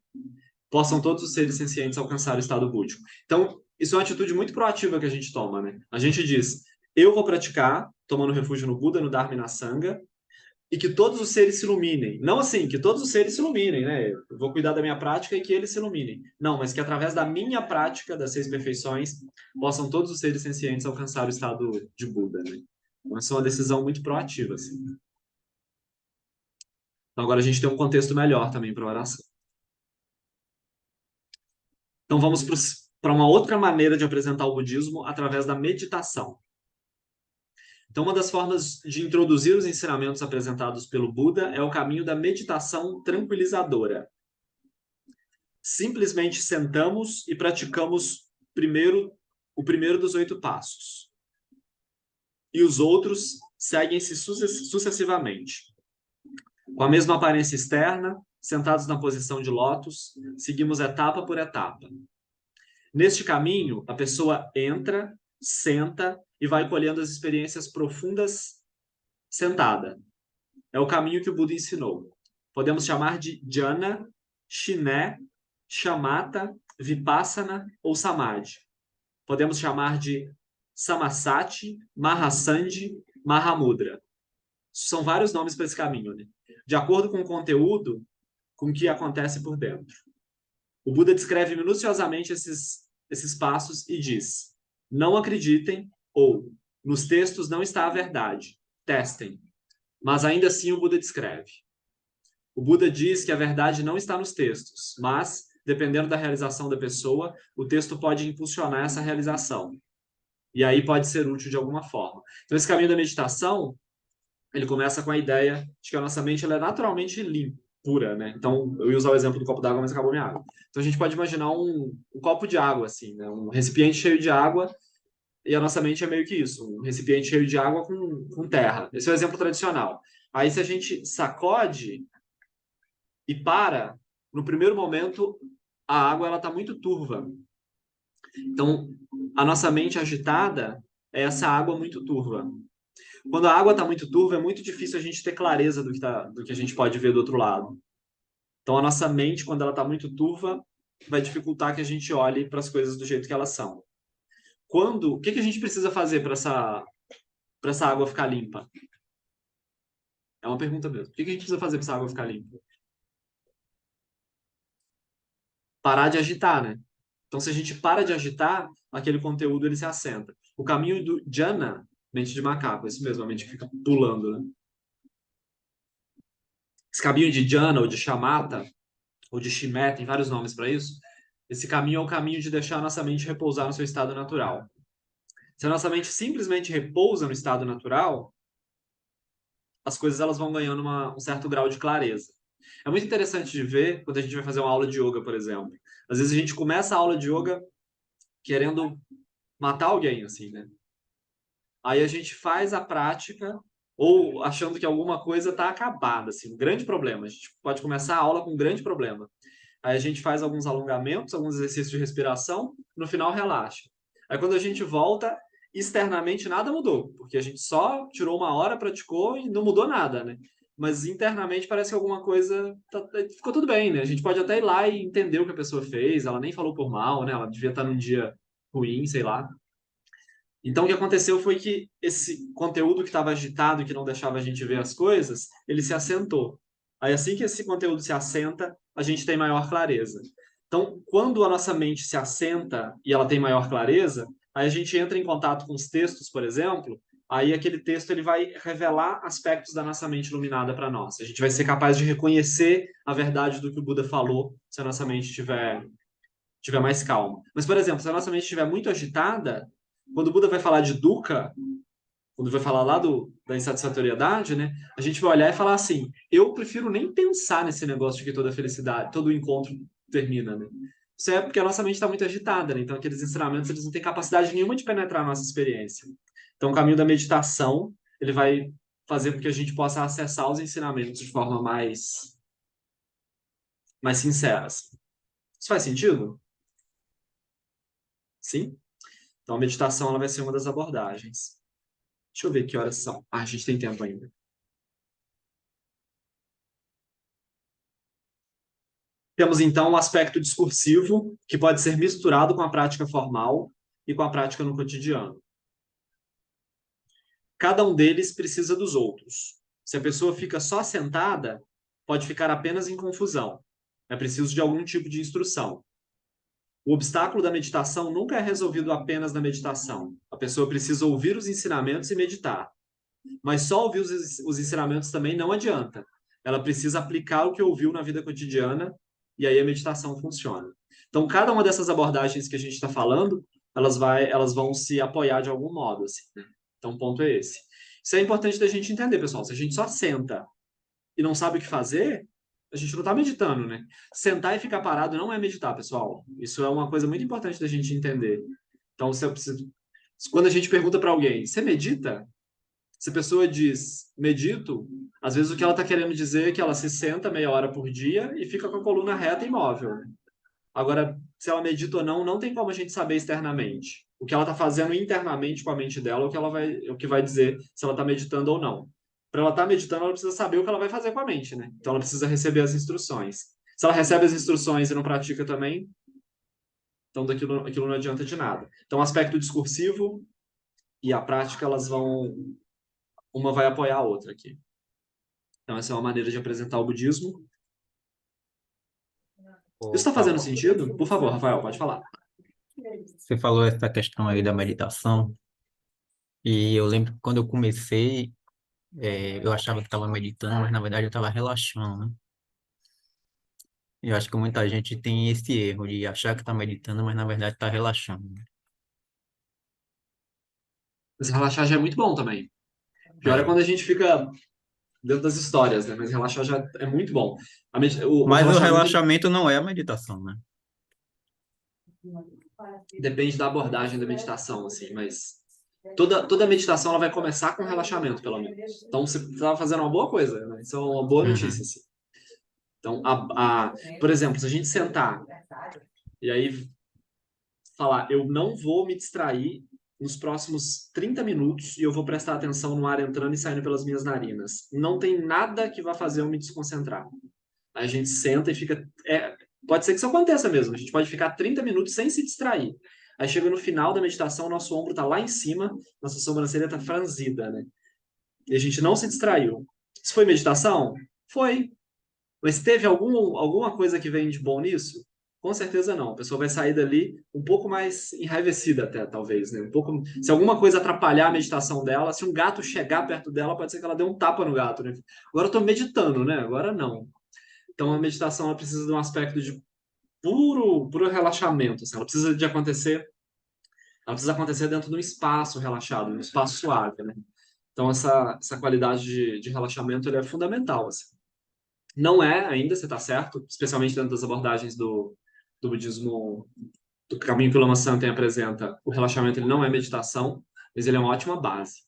Possam todos os seres sencientes alcançar o estado búdico. Então, isso é uma atitude muito proativa que a gente toma, né? A gente diz, eu vou praticar, tomando refúgio no Buda, no Dharma e na Sangha, e que todos os seres se iluminem. Não assim, que todos os seres se iluminem, né? Eu vou cuidar da minha prática e que eles se iluminem. Não, mas que através da minha prática das 6 perfeições, possam todos os seres sencientes alcançar o estado de Buda, né? Então, essa é uma decisão muito proativa, assim. Então, agora a gente tem um contexto melhor também para a oração. Então, vamos para uma outra maneira de apresentar o budismo através da meditação. Então, uma das formas de introduzir os ensinamentos apresentados pelo Buda é o caminho da meditação tranquilizadora. Simplesmente sentamos e praticamos o primeiro dos 8 passos. E os outros seguem-se sucessivamente. Com a mesma aparência externa, sentados na posição de lótus, seguimos etapa por etapa. Neste caminho, a pessoa entra, senta e vai colhendo as experiências profundas sentada. É o caminho que o Buda ensinou. Podemos chamar de jhana, shiné, shamatha, vipassana ou samadhi. Podemos chamar de samasati, mahasandhi, mahamudra. São vários nomes para esse caminho, né? De acordo com o conteúdo, com o que acontece por dentro. O Buda descreve minuciosamente esses passos e diz: não acreditem ou nos textos não está a verdade. Testem. Mas ainda assim o Buda descreve. O Buda diz que a verdade não está nos textos, mas, dependendo da realização da pessoa, o texto pode impulsionar essa realização. E aí pode ser útil de alguma forma. Então, esse caminho da meditação, ele começa com a ideia de que a nossa mente ela é naturalmente limpa, pura, né? Então, eu ia usar o exemplo do copo d'água, mas acabou minha água. Então, a gente pode imaginar um copo de água, assim, né? Um recipiente cheio de água, e a nossa mente é meio que isso, um recipiente cheio de água com terra. Esse é o exemplo tradicional. Aí, se a gente sacode e para, no primeiro momento, a água ela está muito turva. Então, a nossa mente agitada é essa água muito turva. Quando a água está muito turva, é muito difícil a gente ter clareza do que a gente pode ver do outro lado. Então, a nossa mente, quando ela está muito turva, vai dificultar que a gente olhe para as coisas do jeito que elas são. O que a gente precisa fazer para essa água ficar limpa? É uma pergunta mesmo. O que a gente precisa fazer para essa água ficar limpa? Parar de agitar, né? Então, se a gente para de agitar, aquele conteúdo ele se assenta. O caminho do jhana, mente de macaco, isso mesmo, a mente que fica pulando, né? Esse caminho de jhana, ou de shamatha, ou de shimé, tem vários nomes para isso. Esse caminho é o caminho de deixar a nossa mente repousar no seu estado natural. Se a nossa mente simplesmente repousa no estado natural, as coisas elas vão ganhando um certo grau de clareza. É muito interessante de ver quando a gente vai fazer uma aula de yoga, por exemplo. Às vezes a gente começa a aula de yoga querendo matar alguém, assim, né? Aí a gente faz a prática ou achando que alguma coisa está acabada, assim, um grande problema. A gente pode começar a aula com um grande problema. Aí a gente faz alguns alongamentos, alguns exercícios de respiração, no final relaxa. Aí quando a gente volta, externamente nada mudou, porque a gente só tirou uma hora, praticou e não mudou nada, né? Mas internamente parece que alguma coisa ficou tudo bem, né? A gente pode até ir lá e entender o que a pessoa fez, ela nem falou por mal, né? Ela devia estar num dia ruim, sei lá. Então, o que aconteceu foi que esse conteúdo que estava agitado e que não deixava a gente ver as coisas, ele se assentou. Aí, assim que esse conteúdo se assenta, a gente tem maior clareza. Então, quando a nossa mente se assenta e ela tem maior clareza, aí a gente entra em contato com os textos, por exemplo, aí aquele texto ele vai revelar aspectos da nossa mente iluminada para nós. A gente vai ser capaz de reconhecer a verdade do que o Buda falou, se a nossa mente tiver mais calma. Mas, por exemplo, se a nossa mente estiver muito agitada, quando o Buda vai falar de dukkha, quando vai falar lá da insatisfatoriedade, né? A gente vai olhar e falar assim: eu prefiro nem pensar nesse negócio de que toda felicidade, todo encontro termina, né? Isso é porque a nossa mente está muito agitada, né? Então aqueles ensinamentos eles não têm capacidade nenhuma de penetrar a nossa experiência. Então o caminho da meditação ele vai fazer com que a gente possa acessar os ensinamentos de forma mais sincera. Assim. Isso faz sentido? Sim? Então, a meditação ela vai ser uma das abordagens. Deixa eu ver que horas são. Ah, a gente tem tempo ainda. Temos, então, o aspecto discursivo, que pode ser misturado com a prática formal e com a prática no cotidiano. Cada um deles precisa dos outros. Se a pessoa fica só sentada, pode ficar apenas em confusão. É preciso de algum tipo de instrução. O obstáculo da meditação nunca é resolvido apenas na meditação. A pessoa precisa ouvir os ensinamentos e meditar. Mas só ouvir os ensinamentos também não adianta. Ela precisa aplicar o que ouviu na vida cotidiana e aí a meditação funciona. Então, cada uma dessas abordagens que a gente está falando, elas vão se apoiar de algum modo. Assim, né? Então, o ponto é esse. Isso é importante da gente entender, pessoal. Se a gente só senta e não sabe o que fazer, a gente não está meditando, né? Sentar e ficar parado não é meditar, pessoal. Isso é uma coisa muito importante da gente entender. Então, quando a gente pergunta para alguém, você medita? Se a pessoa diz medito, às vezes o que ela está querendo dizer é que ela se senta meia hora por dia e fica com a coluna reta e imóvel. Agora, se ela medita ou não, não tem como a gente saber externamente. O que ela está fazendo internamente com a mente dela é o que vai dizer se ela está meditando ou não. Para ela estar meditando, ela precisa saber o que ela vai fazer com a mente, né? Então ela precisa receber as instruções. Se ela recebe as instruções e não pratica também, então aquilo não adianta de nada. Então o aspecto discursivo e a prática, uma vai apoiar a outra aqui. Então essa é uma maneira de apresentar o budismo. Isso está fazendo sentido? Por favor, Rafael, pode falar. Você falou essa questão aí da meditação, e eu lembro que quando eu comecei, eu achava que estava meditando, mas na verdade eu estava relaxando, né? Eu acho que muita gente tem esse erro de achar que está meditando, mas na verdade está relaxando. Mas relaxar já é muito bom também. Pior é quando a gente fica dentro das histórias, né? Mas relaxar já é muito bom. Mas o Relaxamento relaxamento não é a meditação, né? depende da abordagem da meditação, assim, mas toda meditação ela vai começar com relaxamento, pelo menos. Então você está fazendo uma boa coisa, né? Isso é uma boa notícia, Uhum. assim. Então, por exemplo, se a gente sentar e aí falar, eu não vou me distrair nos próximos 30 minutos e eu vou prestar atenção no ar entrando e saindo pelas minhas narinas. Não tem nada que vá fazer eu me desconcentrar. Aí a gente senta e fica. Pode ser que isso aconteça mesmo. A gente pode ficar 30 minutos sem se distrair. Aí chega no final da meditação, nosso ombro está lá em cima, nossa sobrancelha está franzida, né? E a gente não se distraiu. Isso foi meditação? Foi. Mas teve alguma coisa que vem de bom nisso? Com certeza não. A pessoa vai sair dali um pouco mais enraivecida até, talvez, né? Se alguma coisa atrapalhar a meditação dela, se um gato chegar perto dela, pode ser que ela dê um tapa no gato, né? Agora eu estou meditando, né? Agora não. Então a meditação ela precisa de um aspecto de puro relaxamento. Assim. Ela precisa acontecer dentro de um espaço relaxado, um espaço suave, né? Então essa qualidade de relaxamento ele é fundamental. Assim. Não é ainda, você está certo, especialmente dentro das abordagens do budismo, do caminho que o Lama Santen apresenta. O relaxamento ele não é meditação, mas ele é uma ótima base.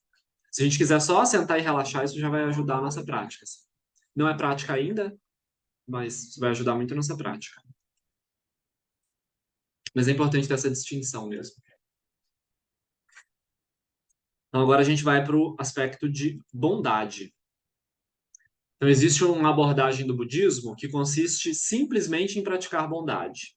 Se a gente quiser só sentar e relaxar, isso já vai ajudar a nossa prática. Assim. Não é prática ainda, mas vai ajudar muito a nossa prática. Mas é importante ter essa distinção mesmo. Então, agora a gente vai para o aspecto de bondade. Então, existe uma abordagem do budismo que consiste simplesmente em praticar bondade.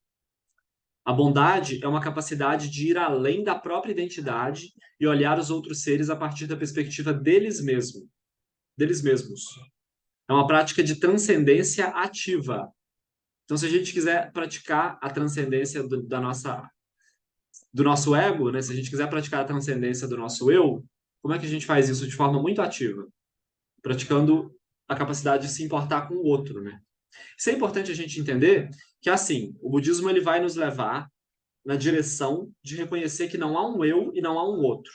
A bondade é uma capacidade de ir além da própria identidade e olhar os outros seres a partir da perspectiva deles mesmos. É uma prática de transcendência ativa. Então, se a gente quiser praticar a transcendência do nosso ego, né? Se a gente quiser praticar a transcendência do nosso eu, como é que a gente faz isso de forma muito ativa? Praticando a capacidade de se importar com o outro, né? Isso é importante a gente entender que, assim, o budismo ele vai nos levar na direção de reconhecer que não há um eu e não há um outro.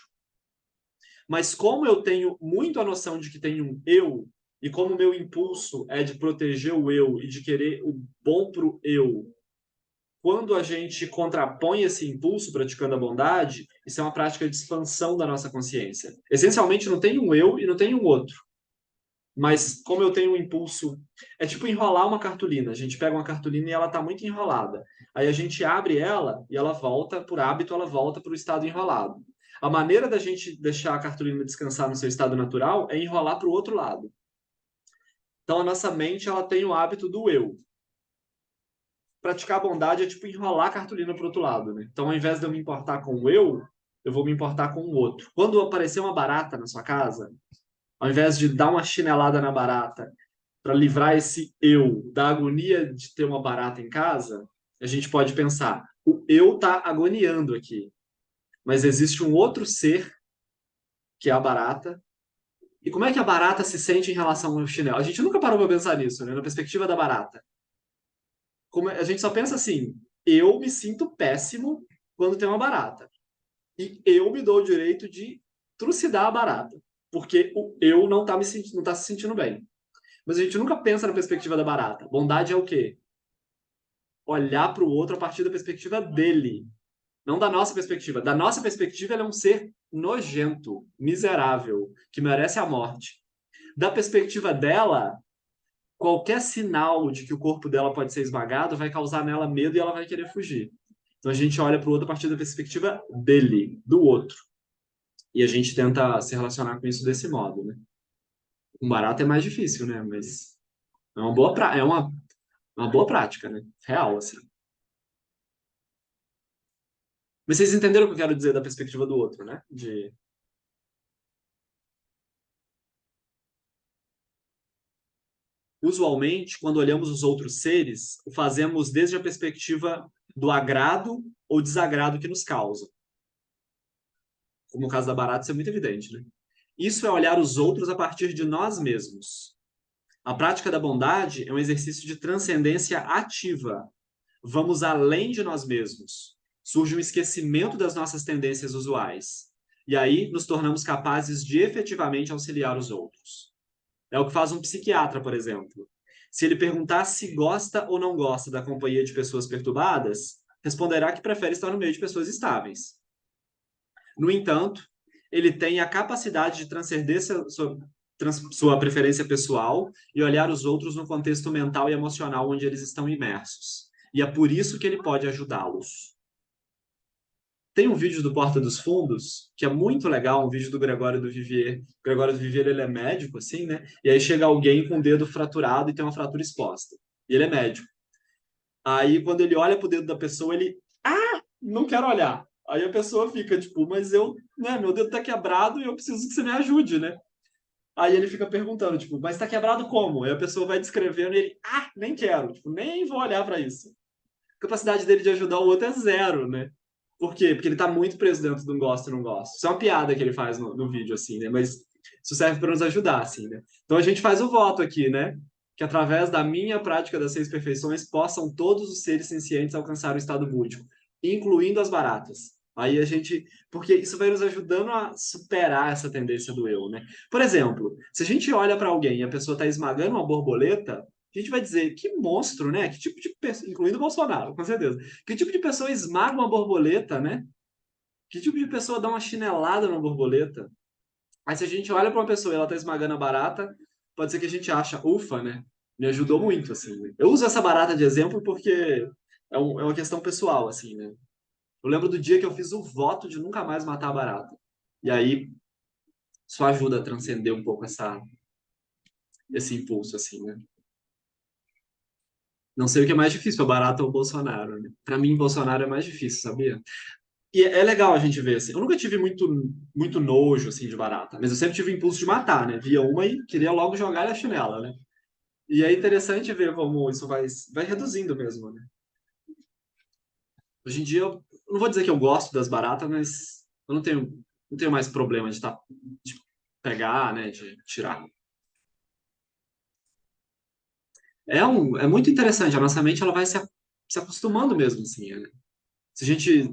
Mas como eu tenho muito a noção de que tem um eu, e como o meu impulso é de proteger o eu e de querer o bom para o eu, quando a gente contrapõe esse impulso praticando a bondade, isso é uma prática de expansão da nossa consciência. Essencialmente, não tem um eu e não tem um outro. Mas como eu tenho um impulso... É tipo enrolar uma cartolina. A gente pega uma cartolina e ela está muito enrolada. Aí a gente abre ela e ela volta, por hábito, ela volta para o estado enrolado. A maneira da gente deixar a cartolina descansar no seu estado natural é enrolar para o outro lado. Então a nossa mente ela tem o hábito do eu. Praticar a bondade é tipo enrolar a cartolina para o outro lado, né? Então, ao invés de eu me importar com o eu vou me importar com o outro. Quando aparecer uma barata na sua casa, ao invés de dar uma chinelada na barata para livrar esse eu da agonia de ter uma barata em casa, a gente pode pensar, o eu está agoniando aqui, mas existe um outro ser, que é a barata. E como é que a barata se sente em relação ao chinelo? A gente nunca parou para pensar nisso, né? Na perspectiva da barata. A gente só pensa assim, eu me sinto péssimo quando tem uma barata. E eu me dou o direito de trucidar a barata, porque o eu não está não tá se sentindo bem. Mas a gente nunca pensa na perspectiva da barata. Bondade é o quê? Olhar para o outro a partir da perspectiva dele, não da nossa perspectiva. Da nossa perspectiva, ele é um ser nojento, miserável, que merece a morte. Da perspectiva dela, qualquer sinal de que o corpo dela pode ser esmagado vai causar nela medo e ela vai querer fugir. Então a gente olha para o outro a partir da perspectiva dele, do outro. E a gente tenta se relacionar com isso desse modo, né? Com barata é mais difícil, né? Mas é uma boa prática, né? Real, assim. Mas vocês entenderam o que eu quero dizer da perspectiva do outro, né? Usualmente, quando olhamos os outros seres, o fazemos desde a perspectiva do agrado ou desagrado que nos causa. Como no caso da barata, isso é muito evidente, né? Isso é olhar os outros a partir de nós mesmos. A prática da bondade é um exercício de transcendência ativa. Vamos além de nós mesmos. Surge um esquecimento das nossas tendências usuais. E aí nos tornamos capazes de efetivamente auxiliar os outros. É o que faz um psiquiatra, por exemplo. Se ele perguntar se gosta ou não gosta da companhia de pessoas perturbadas, responderá que prefere estar no meio de pessoas estáveis. No entanto, ele tem a capacidade de transcender sua preferência pessoal e olhar os outros no contexto mental e emocional onde eles estão imersos. E é por isso que ele pode ajudá-los. Tem um vídeo do Porta dos Fundos, que é muito legal, um vídeo do Gregório do Vivier. O Gregório do Vivier, ele é médico, assim, né? E aí chega alguém com o dedo fraturado e tem uma fratura exposta. E ele é médico. Aí, quando ele olha pro dedo da pessoa, ele... Ah, não quero olhar. Aí a pessoa fica, tipo, mas né, meu dedo tá quebrado e eu preciso que você me ajude, né? Aí ele fica perguntando, tipo, mas tá quebrado como? Aí a pessoa vai descrevendo e ele, nem quero, tipo, nem vou olhar para isso. A capacidade dele de ajudar o outro é zero, né? Por quê? Porque ele tá muito preso dentro do gosto e não gosto. Isso é uma piada que ele faz no vídeo, assim, né? Mas isso serve para nos ajudar, assim, né? Então a gente faz o voto aqui, né? Que através da minha prática das 6 perfeições possam todos os seres sencientes alcançar o estado búdico, incluindo as baratas. Aí a gente... Porque isso vai nos ajudando a superar essa tendência do eu, né? Por exemplo, se a gente olha para alguém e a pessoa está esmagando uma borboleta, a gente vai dizer, que monstro, né? Que tipo de pessoa... Incluindo o Bolsonaro, com certeza. Que tipo de pessoa esmaga uma borboleta, né? Que tipo de pessoa dá uma chinelada numa borboleta? Aí se a gente olha para uma pessoa e ela está esmagando a barata, pode ser que a gente acha, ufa, né? Me ajudou muito, assim. Né? Eu uso essa barata de exemplo porque é uma questão pessoal, assim, né? Eu lembro do dia que eu fiz o voto de nunca mais matar a barata. E aí, isso ajuda a transcender um pouco esse impulso, assim, né? Não sei o que é mais difícil, a barata ou o Bolsonaro, né? Pra mim, Bolsonaro é mais difícil, sabia? E é legal a gente ver, assim. Eu nunca tive muito nojo, assim, de barata, mas eu sempre tive o impulso de matar, né? Via uma e queria logo jogar a chinela, né? E é interessante ver como isso vai reduzindo mesmo, né? Hoje em dia, eu não vou dizer que eu gosto das baratas, mas eu não tenho mais problema de pegar, né? De tirar. É muito interessante. A nossa mente ela vai se acostumando mesmo, assim, né? Se a gente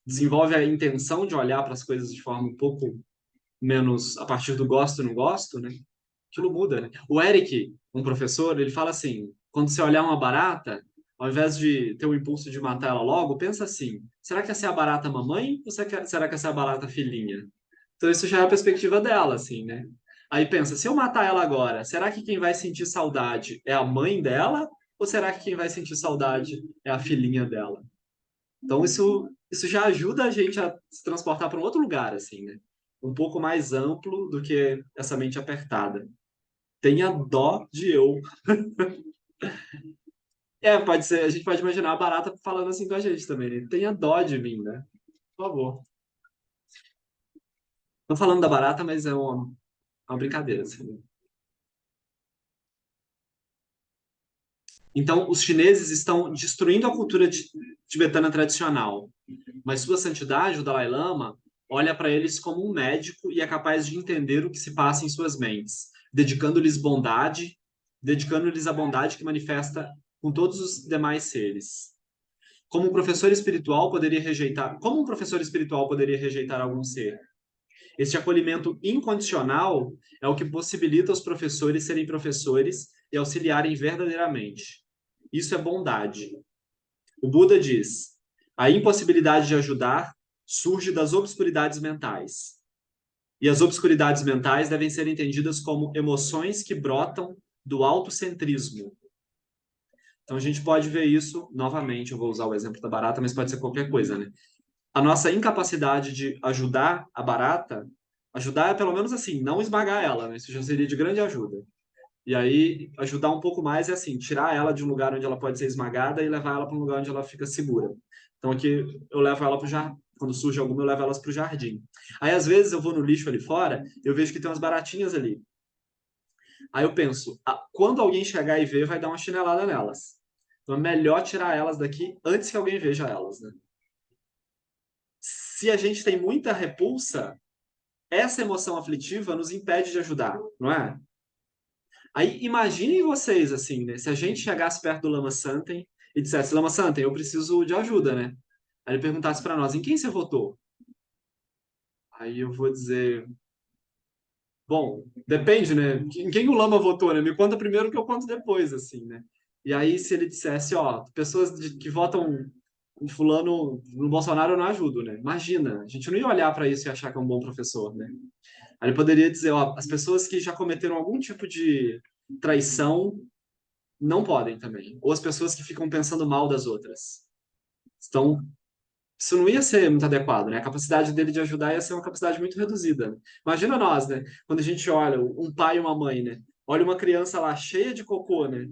desenvolve a intenção de olhar para as coisas de forma um pouco menos a partir do gosto e não gosto, né? Aquilo muda, né? O Eric, um professor, ele fala assim: quando você olhar uma barata, ao invés de ter o impulso de matar ela logo, pensa assim: será que essa é a barata mamãe ou será que essa é a barata filhinha? Então isso já é a perspectiva dela, assim, né? Aí pensa, se eu matar ela agora, será que quem vai sentir saudade é a mãe dela? Ou será que quem vai sentir saudade é a filhinha dela? Então isso já ajuda a gente a se transportar para um outro lugar, assim, né? Um pouco mais amplo do que essa mente apertada. Tenha dó de eu. Pode ser, a gente pode imaginar a barata falando assim com a gente também, né? Tenha dó de mim, né? Por favor. Tô falando da barata, mas uma brincadeira, assim. Então, os chineses estão destruindo a cultura tibetana tradicional, mas Sua Santidade, o Dalai Lama, olha para eles como um médico e é capaz de entender o que se passa em suas mentes, dedicando-lhes bondade, dedicando-lhes a bondade que manifesta com todos os demais seres. Como um professor espiritual poderia rejeitar algum ser? Este acolhimento incondicional é o que possibilita os professores serem professores e auxiliarem verdadeiramente. Isso é bondade. O Buda diz: a impossibilidade de ajudar surge das obscuridades mentais. E as obscuridades mentais devem ser entendidas como emoções que brotam do autocentrismo. Então a gente pode ver isso novamente. Eu vou usar o exemplo da barata, mas pode ser qualquer coisa, né? A nossa incapacidade de ajudar a barata, ajudar é pelo menos assim, não esmagar ela, né? Isso já seria de grande ajuda. E aí, ajudar um pouco mais é assim, tirar ela de um lugar onde ela pode ser esmagada e levar ela para um lugar onde ela fica segura. Então aqui eu levo ela para o jardim. Quando surge alguma, eu levo elas para o jardim. Aí às vezes eu vou no lixo ali fora, eu vejo que tem umas baratinhas ali. Aí eu penso, quando alguém chegar e ver, vai dar uma chinelada nelas. Então é melhor tirar elas daqui antes que alguém veja elas, né? Se a gente tem muita repulsa, essa emoção aflitiva nos impede de ajudar, não é? Aí imaginem vocês, assim, né? Se a gente chegasse perto do Lama Santem e dissesse, Lama Santem, eu preciso de ajuda, né? Aí ele perguntasse para nós, em quem você votou? Aí eu vou dizer, bom, depende, né? Em quem o Lama votou, né? Me conta primeiro que eu conto depois, assim, né? E aí se ele dissesse, ó, pessoas que votam em fulano no Bolsonaro eu não ajudo, né? Imagina, a gente não ia olhar para isso e achar que é um bom professor, né? Aí ele poderia dizer, ó, as pessoas que já cometeram algum tipo de traição não podem também. Ou as pessoas que ficam pensando mal das outras. Então, isso não ia ser muito adequado, né? A capacidade dele de ajudar ia ser uma capacidade muito reduzida. Né? Imagina nós, né? Quando a gente olha um pai e uma mãe, né? Olha uma criança lá cheia de cocô, né?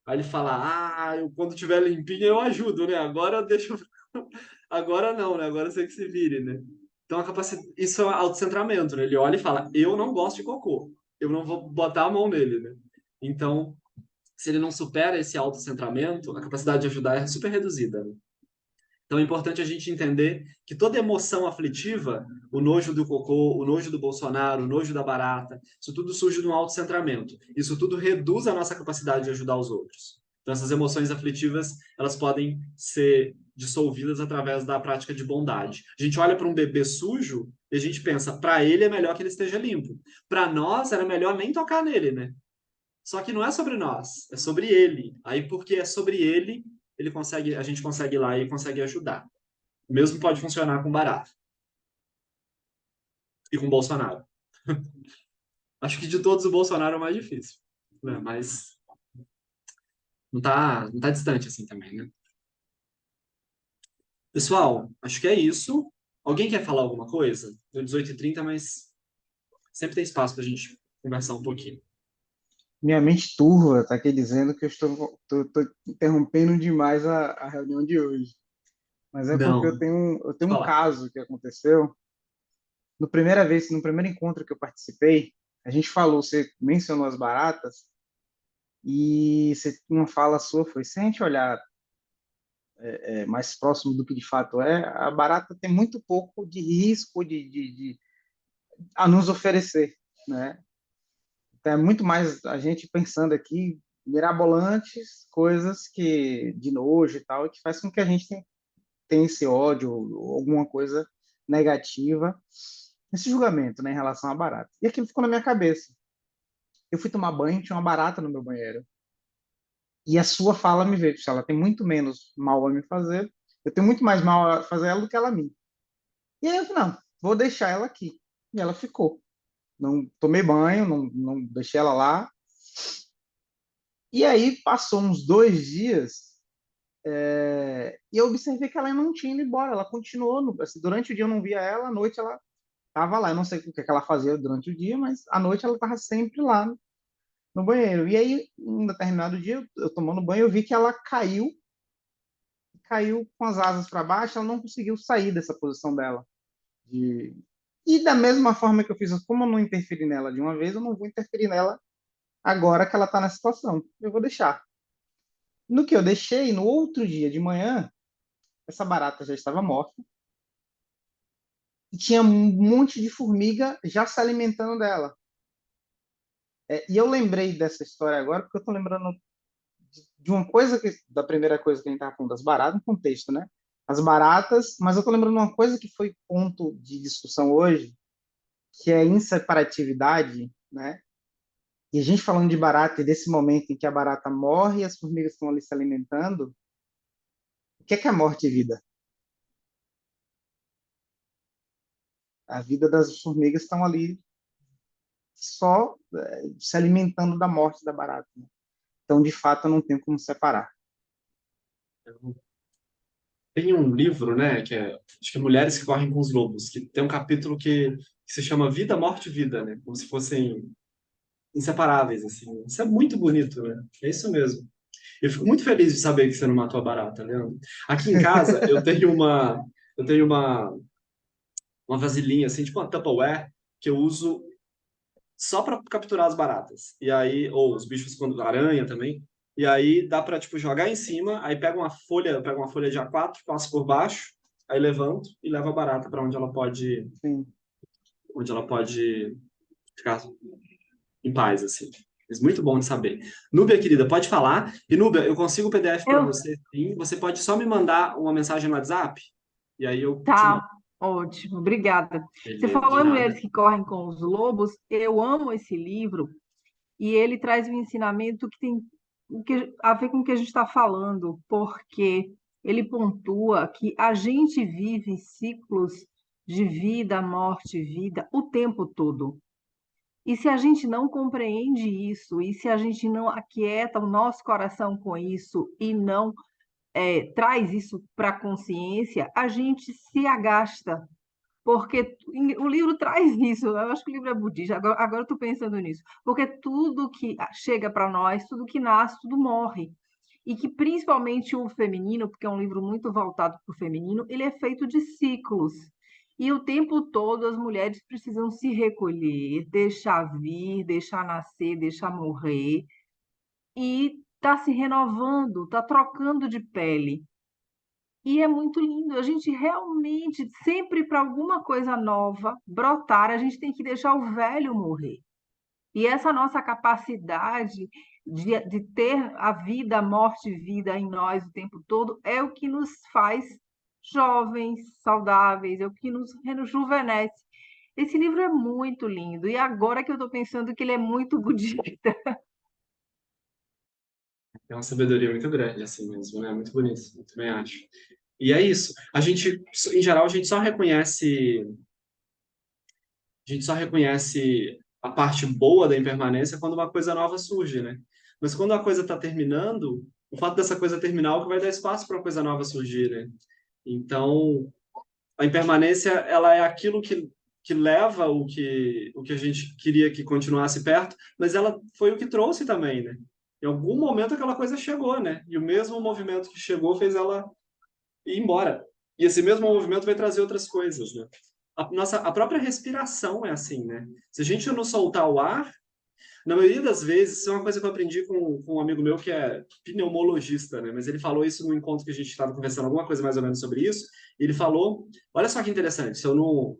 Aí ele fala, quando tiver limpinha eu ajudo, né? Agora deixa eu... Agora não, né? Agora você que se vire, né? Então, isso é autocentramento, né? Ele olha e fala, eu não gosto de cocô. Eu não vou botar a mão nele, né? Então, se ele não supera esse autocentramento, a capacidade de ajudar é super reduzida. Né? Então é importante a gente entender que toda emoção aflitiva, o nojo do cocô, o nojo do Bolsonaro, o nojo da barata, isso tudo surge de um autocentramento. Isso tudo reduz a nossa capacidade de ajudar os outros. Então essas emoções aflitivas, elas podem ser dissolvidas através da prática de bondade. A gente olha para um bebê sujo e a gente pensa, para ele é melhor que ele esteja limpo. Para nós era melhor nem tocar nele, né? Só que não é sobre nós, é sobre ele. Aí, porque é sobre ele, a gente consegue ir lá e consegue ajudar. O mesmo pode funcionar com Barata e com Bolsonaro. Acho que de todos o Bolsonaro é o mais difícil, né? Mas não tá distante assim também, né? Pessoal, acho que é isso. Alguém quer falar alguma coisa? Deu 18h30, mas sempre tem espaço para a gente conversar um pouquinho. Minha mente turva está aqui dizendo que eu tô interrompendo demais a reunião de hoje. Mas é porque Não, eu tenho um falar. caso que aconteceu. No primeiro encontro que eu participei, a gente falou, você mencionou as baratas, e uma fala sua foi, se a gente olhar mais próximo do que de fato é, a barata tem muito pouco de risco a nos oferecer, né? Então, é muito mais a gente pensando aqui mirabolantes, coisas que de nojo e tal, que faz com que a gente tenha esse ódio ou alguma coisa negativa, esse julgamento, né, em relação à barata. E aquilo ficou na minha cabeça. Eu fui tomar banho, tinha uma barata no meu banheiro. E a sua fala me veio, ela tem muito menos mal a me fazer, eu tenho muito mais mal a fazer ela do que ela a mim. E aí eu falei, não, vou deixar ela aqui. E ela ficou. Não tomei banho, não deixei ela lá. E aí passou uns 2 dias, e eu observei que ela não tinha ido embora. Ela continuou. Assim, durante o dia eu não via ela, à noite ela estava lá. Eu não sei o que ela fazia durante o dia, mas à noite ela estava sempre lá no banheiro. E aí, um determinado dia, eu tomando banho, eu vi que ela caiu com as asas para baixo. Ela não conseguiu sair dessa posição dela, de E da mesma forma que eu fiz, como eu não interferi nela de uma vez, eu não vou interferir nela agora que ela está na situação. Eu vou deixar. No que eu deixei, no outro dia de manhã, essa barata já estava morta e tinha um monte de formiga já se alimentando dela. E eu lembrei dessa história agora porque eu estou lembrando de uma coisa da primeira coisa que a gente estava falando das baratas, no contexto, né? As baratas, mas eu estou lembrando uma coisa que foi ponto de discussão hoje, que é a inseparatividade, né? E a gente falando de barata e desse momento em que a barata morre e as formigas estão ali se alimentando, o que é a morte e vida? A vida das formigas estão ali só se alimentando da morte da barata, né? Então, de fato, eu não tenho como separar. Tem um livro, né, que é, acho que é Mulheres que Correm com os Lobos, que tem um capítulo que se chama Vida, Morte e Vida, né? Como se fossem inseparáveis, assim. Isso é muito bonito, né? É isso mesmo. Eu fico muito feliz de saber que você não matou a barata, Leandro. Aqui em casa, eu tenho uma vasilhinha, assim, tipo uma Tupperware, que eu uso só para capturar as baratas. E aí, ou os bichos quando aranha também. E aí dá para tipo jogar em cima, aí pega uma folha de A4, passa por baixo, aí levanto e levo a barata para Sim. onde ela pode ficar em paz assim. Mas muito bom de saber. Núbia, querida, pode falar. E Núbia, eu consigo o PDF para Eu, você, sim. Você pode só me mandar uma mensagem no WhatsApp e aí eu te mando. tá, ótimo, obrigada. Você Beleza, de falou em nada. Mulheres que Correm com os Lobos, eu amo esse livro e ele traz um ensinamento que tem a ver com o que a gente está falando, porque ele pontua que a gente vive ciclos de vida, morte, vida o tempo todo. E se a gente não compreende isso, e se a gente não aquieta o nosso coração com isso e não traz isso para a consciência, a gente se agasta. Porque o livro traz isso, eu acho que o livro é budista, agora eu estou pensando nisso. Porque tudo que chega para nós, tudo que nasce, tudo morre. E que principalmente o feminino, porque é um livro muito voltado para o feminino, ele é feito de ciclos. E o tempo todo as mulheres precisam se recolher, deixar vir, deixar nascer, deixar morrer, e tá se renovando, tá trocando de pele. E é muito lindo. A gente realmente, sempre para alguma coisa nova brotar, a gente tem que deixar o velho morrer. E essa nossa capacidade de ter a vida, a morte e vida em nós o tempo todo é o que nos faz jovens, saudáveis, é o que nos rejuvenesce. Esse livro é muito lindo. E agora que eu estou pensando que ele é muito budista. É uma sabedoria muito grande, assim mesmo, né? Muito bonito, eu também acho. E é isso. Em geral, a gente só reconhece a parte boa da impermanência quando uma coisa nova surge, né? Mas quando a coisa está terminando, o fato dessa coisa terminar é o que vai dar espaço para uma coisa nova surgir, né? Então, a impermanência, ela é aquilo que leva o que a gente queria que continuasse perto, mas ela foi o que trouxe também, né? Em algum momento aquela coisa chegou, né? E o mesmo movimento que chegou fez ela ir embora. E esse mesmo movimento vai trazer outras coisas, né? A própria respiração é assim, né? Se a gente não soltar o ar, na maioria das vezes, isso é uma coisa que eu aprendi com um amigo meu que é pneumologista, né? Mas ele falou isso no encontro que a gente estava conversando, alguma coisa mais ou menos sobre isso. E ele falou: olha só que interessante, se eu não.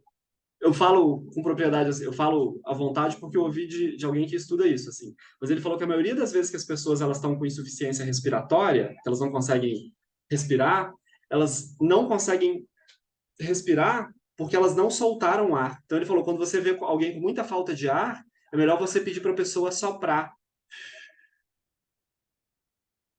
Eu falo com propriedade, assim, eu falo à vontade porque eu ouvi de alguém que estuda isso, assim. Mas ele falou que a maioria das vezes que as pessoas elas estão com insuficiência respiratória, que elas não conseguem respirar, elas não conseguem respirar porque elas não soltaram o ar. Então ele falou, quando você vê alguém com muita falta de ar, é melhor você pedir para a pessoa soprar.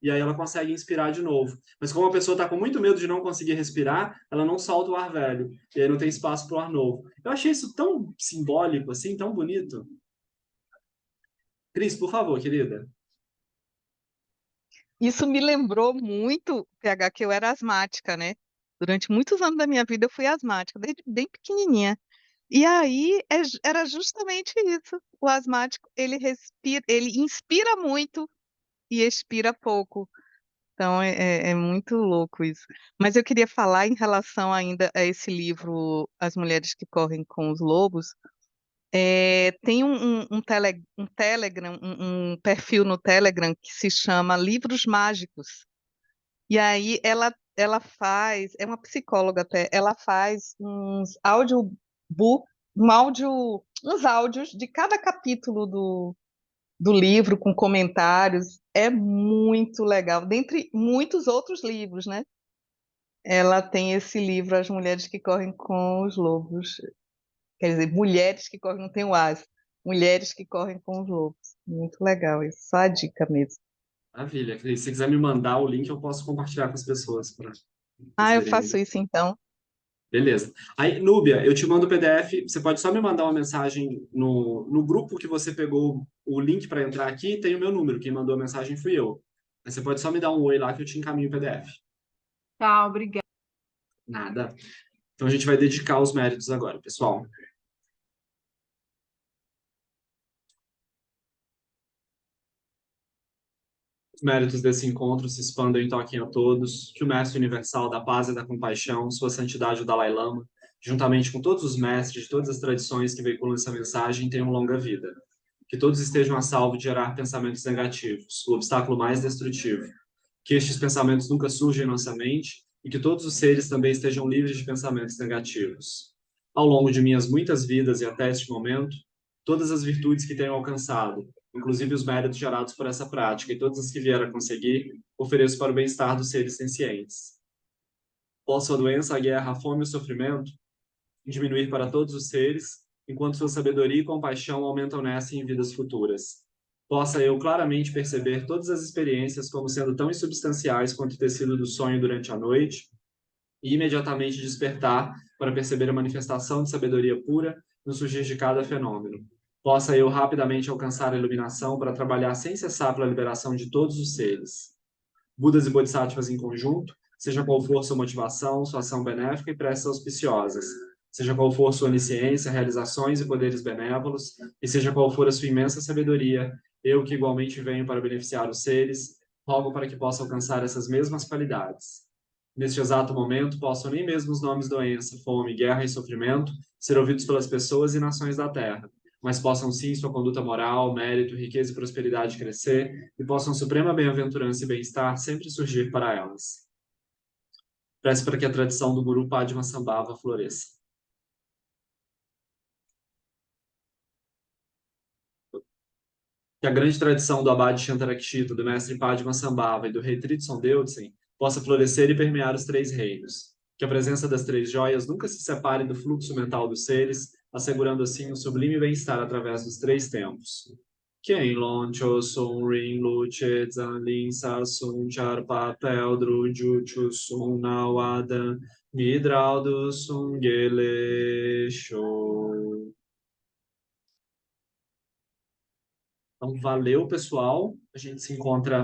E aí ela consegue inspirar de novo. Mas como a pessoa está com muito medo de não conseguir respirar, ela não solta o ar velho. E aí não tem espaço para o ar novo. Eu achei isso tão simbólico, assim, tão bonito. Cris, por favor, querida. Isso me lembrou muito, PH, que eu era asmática, né? Durante muitos anos da minha vida eu fui asmática, desde bem pequenininha. E aí era justamente isso. O asmático, ele respira, ele inspira muito e expira pouco. Então é muito louco isso. Mas eu queria falar em relação ainda a esse livro, As Mulheres que Correm com os Lobos. Tem um Telegram, um perfil no Telegram que se chama Livros Mágicos. E aí ela faz, é uma psicóloga até, ela faz uns áudios de cada capítulo do livro com comentários. É muito legal, dentre muitos outros livros, né? Ela tem esse livro, As Mulheres que Correm com os Lobos. Quer dizer, Mulheres que Correm, não tem o as. Mulheres que Correm com os Lobos. Muito legal isso, só a dica mesmo. Maravilha, Cris. Se quiser me mandar o link, eu posso compartilhar com as pessoas para Ah, eu verem. faço isso então. Beleza. Aí, Núbia, eu te mando o PDF. Você pode só me mandar uma mensagem no grupo que você pegou o link para entrar aqui. Tem o meu número. Quem mandou a mensagem fui eu. Aí você pode só me dar um oi lá que eu te encaminho o PDF. Tá, obrigada. Nada. Então a gente vai dedicar os méritos agora, pessoal. Os méritos desse encontro se expandam e toquem a todos. Que o Mestre Universal da Paz e da Compaixão, Sua Santidade o Dalai Lama, juntamente com todos os mestres de todas as tradições que veiculam essa mensagem, tenham longa vida. Que todos estejam a salvo de gerar pensamentos negativos, o obstáculo mais destrutivo. Que estes pensamentos nunca surjam em nossa mente e que todos os seres também estejam livres de pensamentos negativos. Ao longo de minhas muitas vidas e até este momento, todas as virtudes que tenho alcançado, inclusive os méritos gerados por essa prática e todas as que vier a conseguir, ofereço para o bem-estar dos seres sencientes. Possa a doença, a guerra, a fome e o sofrimento diminuir para todos os seres, enquanto sua sabedoria e compaixão aumentam nessa e em vidas futuras. Possa eu claramente perceber todas as experiências como sendo tão insubstanciais quanto o tecido do sonho durante a noite, e imediatamente despertar para perceber a manifestação de sabedoria pura no surgir de cada fenômeno. Possa eu rapidamente alcançar a iluminação para trabalhar sem cessar pela liberação de todos os seres. Budas e Bodhisattvas em conjunto, seja qual for sua motivação, sua ação benéfica e preces auspiciosas, seja qual for sua onisciência, realizações e poderes benévolos, e seja qual for a sua imensa sabedoria, eu que igualmente venho para beneficiar os seres, rogo para que possa alcançar essas mesmas qualidades. Neste exato momento, possam nem mesmo os nomes doença, fome, guerra e sofrimento ser ouvidos pelas pessoas e nações da Terra, mas possam sim sua conduta moral, mérito, riqueza e prosperidade crescer, e possam suprema bem-aventurança e bem-estar sempre surgir para elas. Prece para que a tradição do Guru Padmasambhava floresça. Que a grande tradição do Abade Shantarakshita, do mestre Padmasambhava e do rei Tritson Deutsen possa florescer e permear os três reinos. Que a presença das três joias nunca se separe do fluxo mental dos seres, assegurando assim o sublime bem-estar através dos três tempos. Quem lon cho sun ring lu che zan lin sa sun char pa pel dru ju chu sun na wadan midrau du sun gele show. Então, valeu, pessoal. A gente se encontra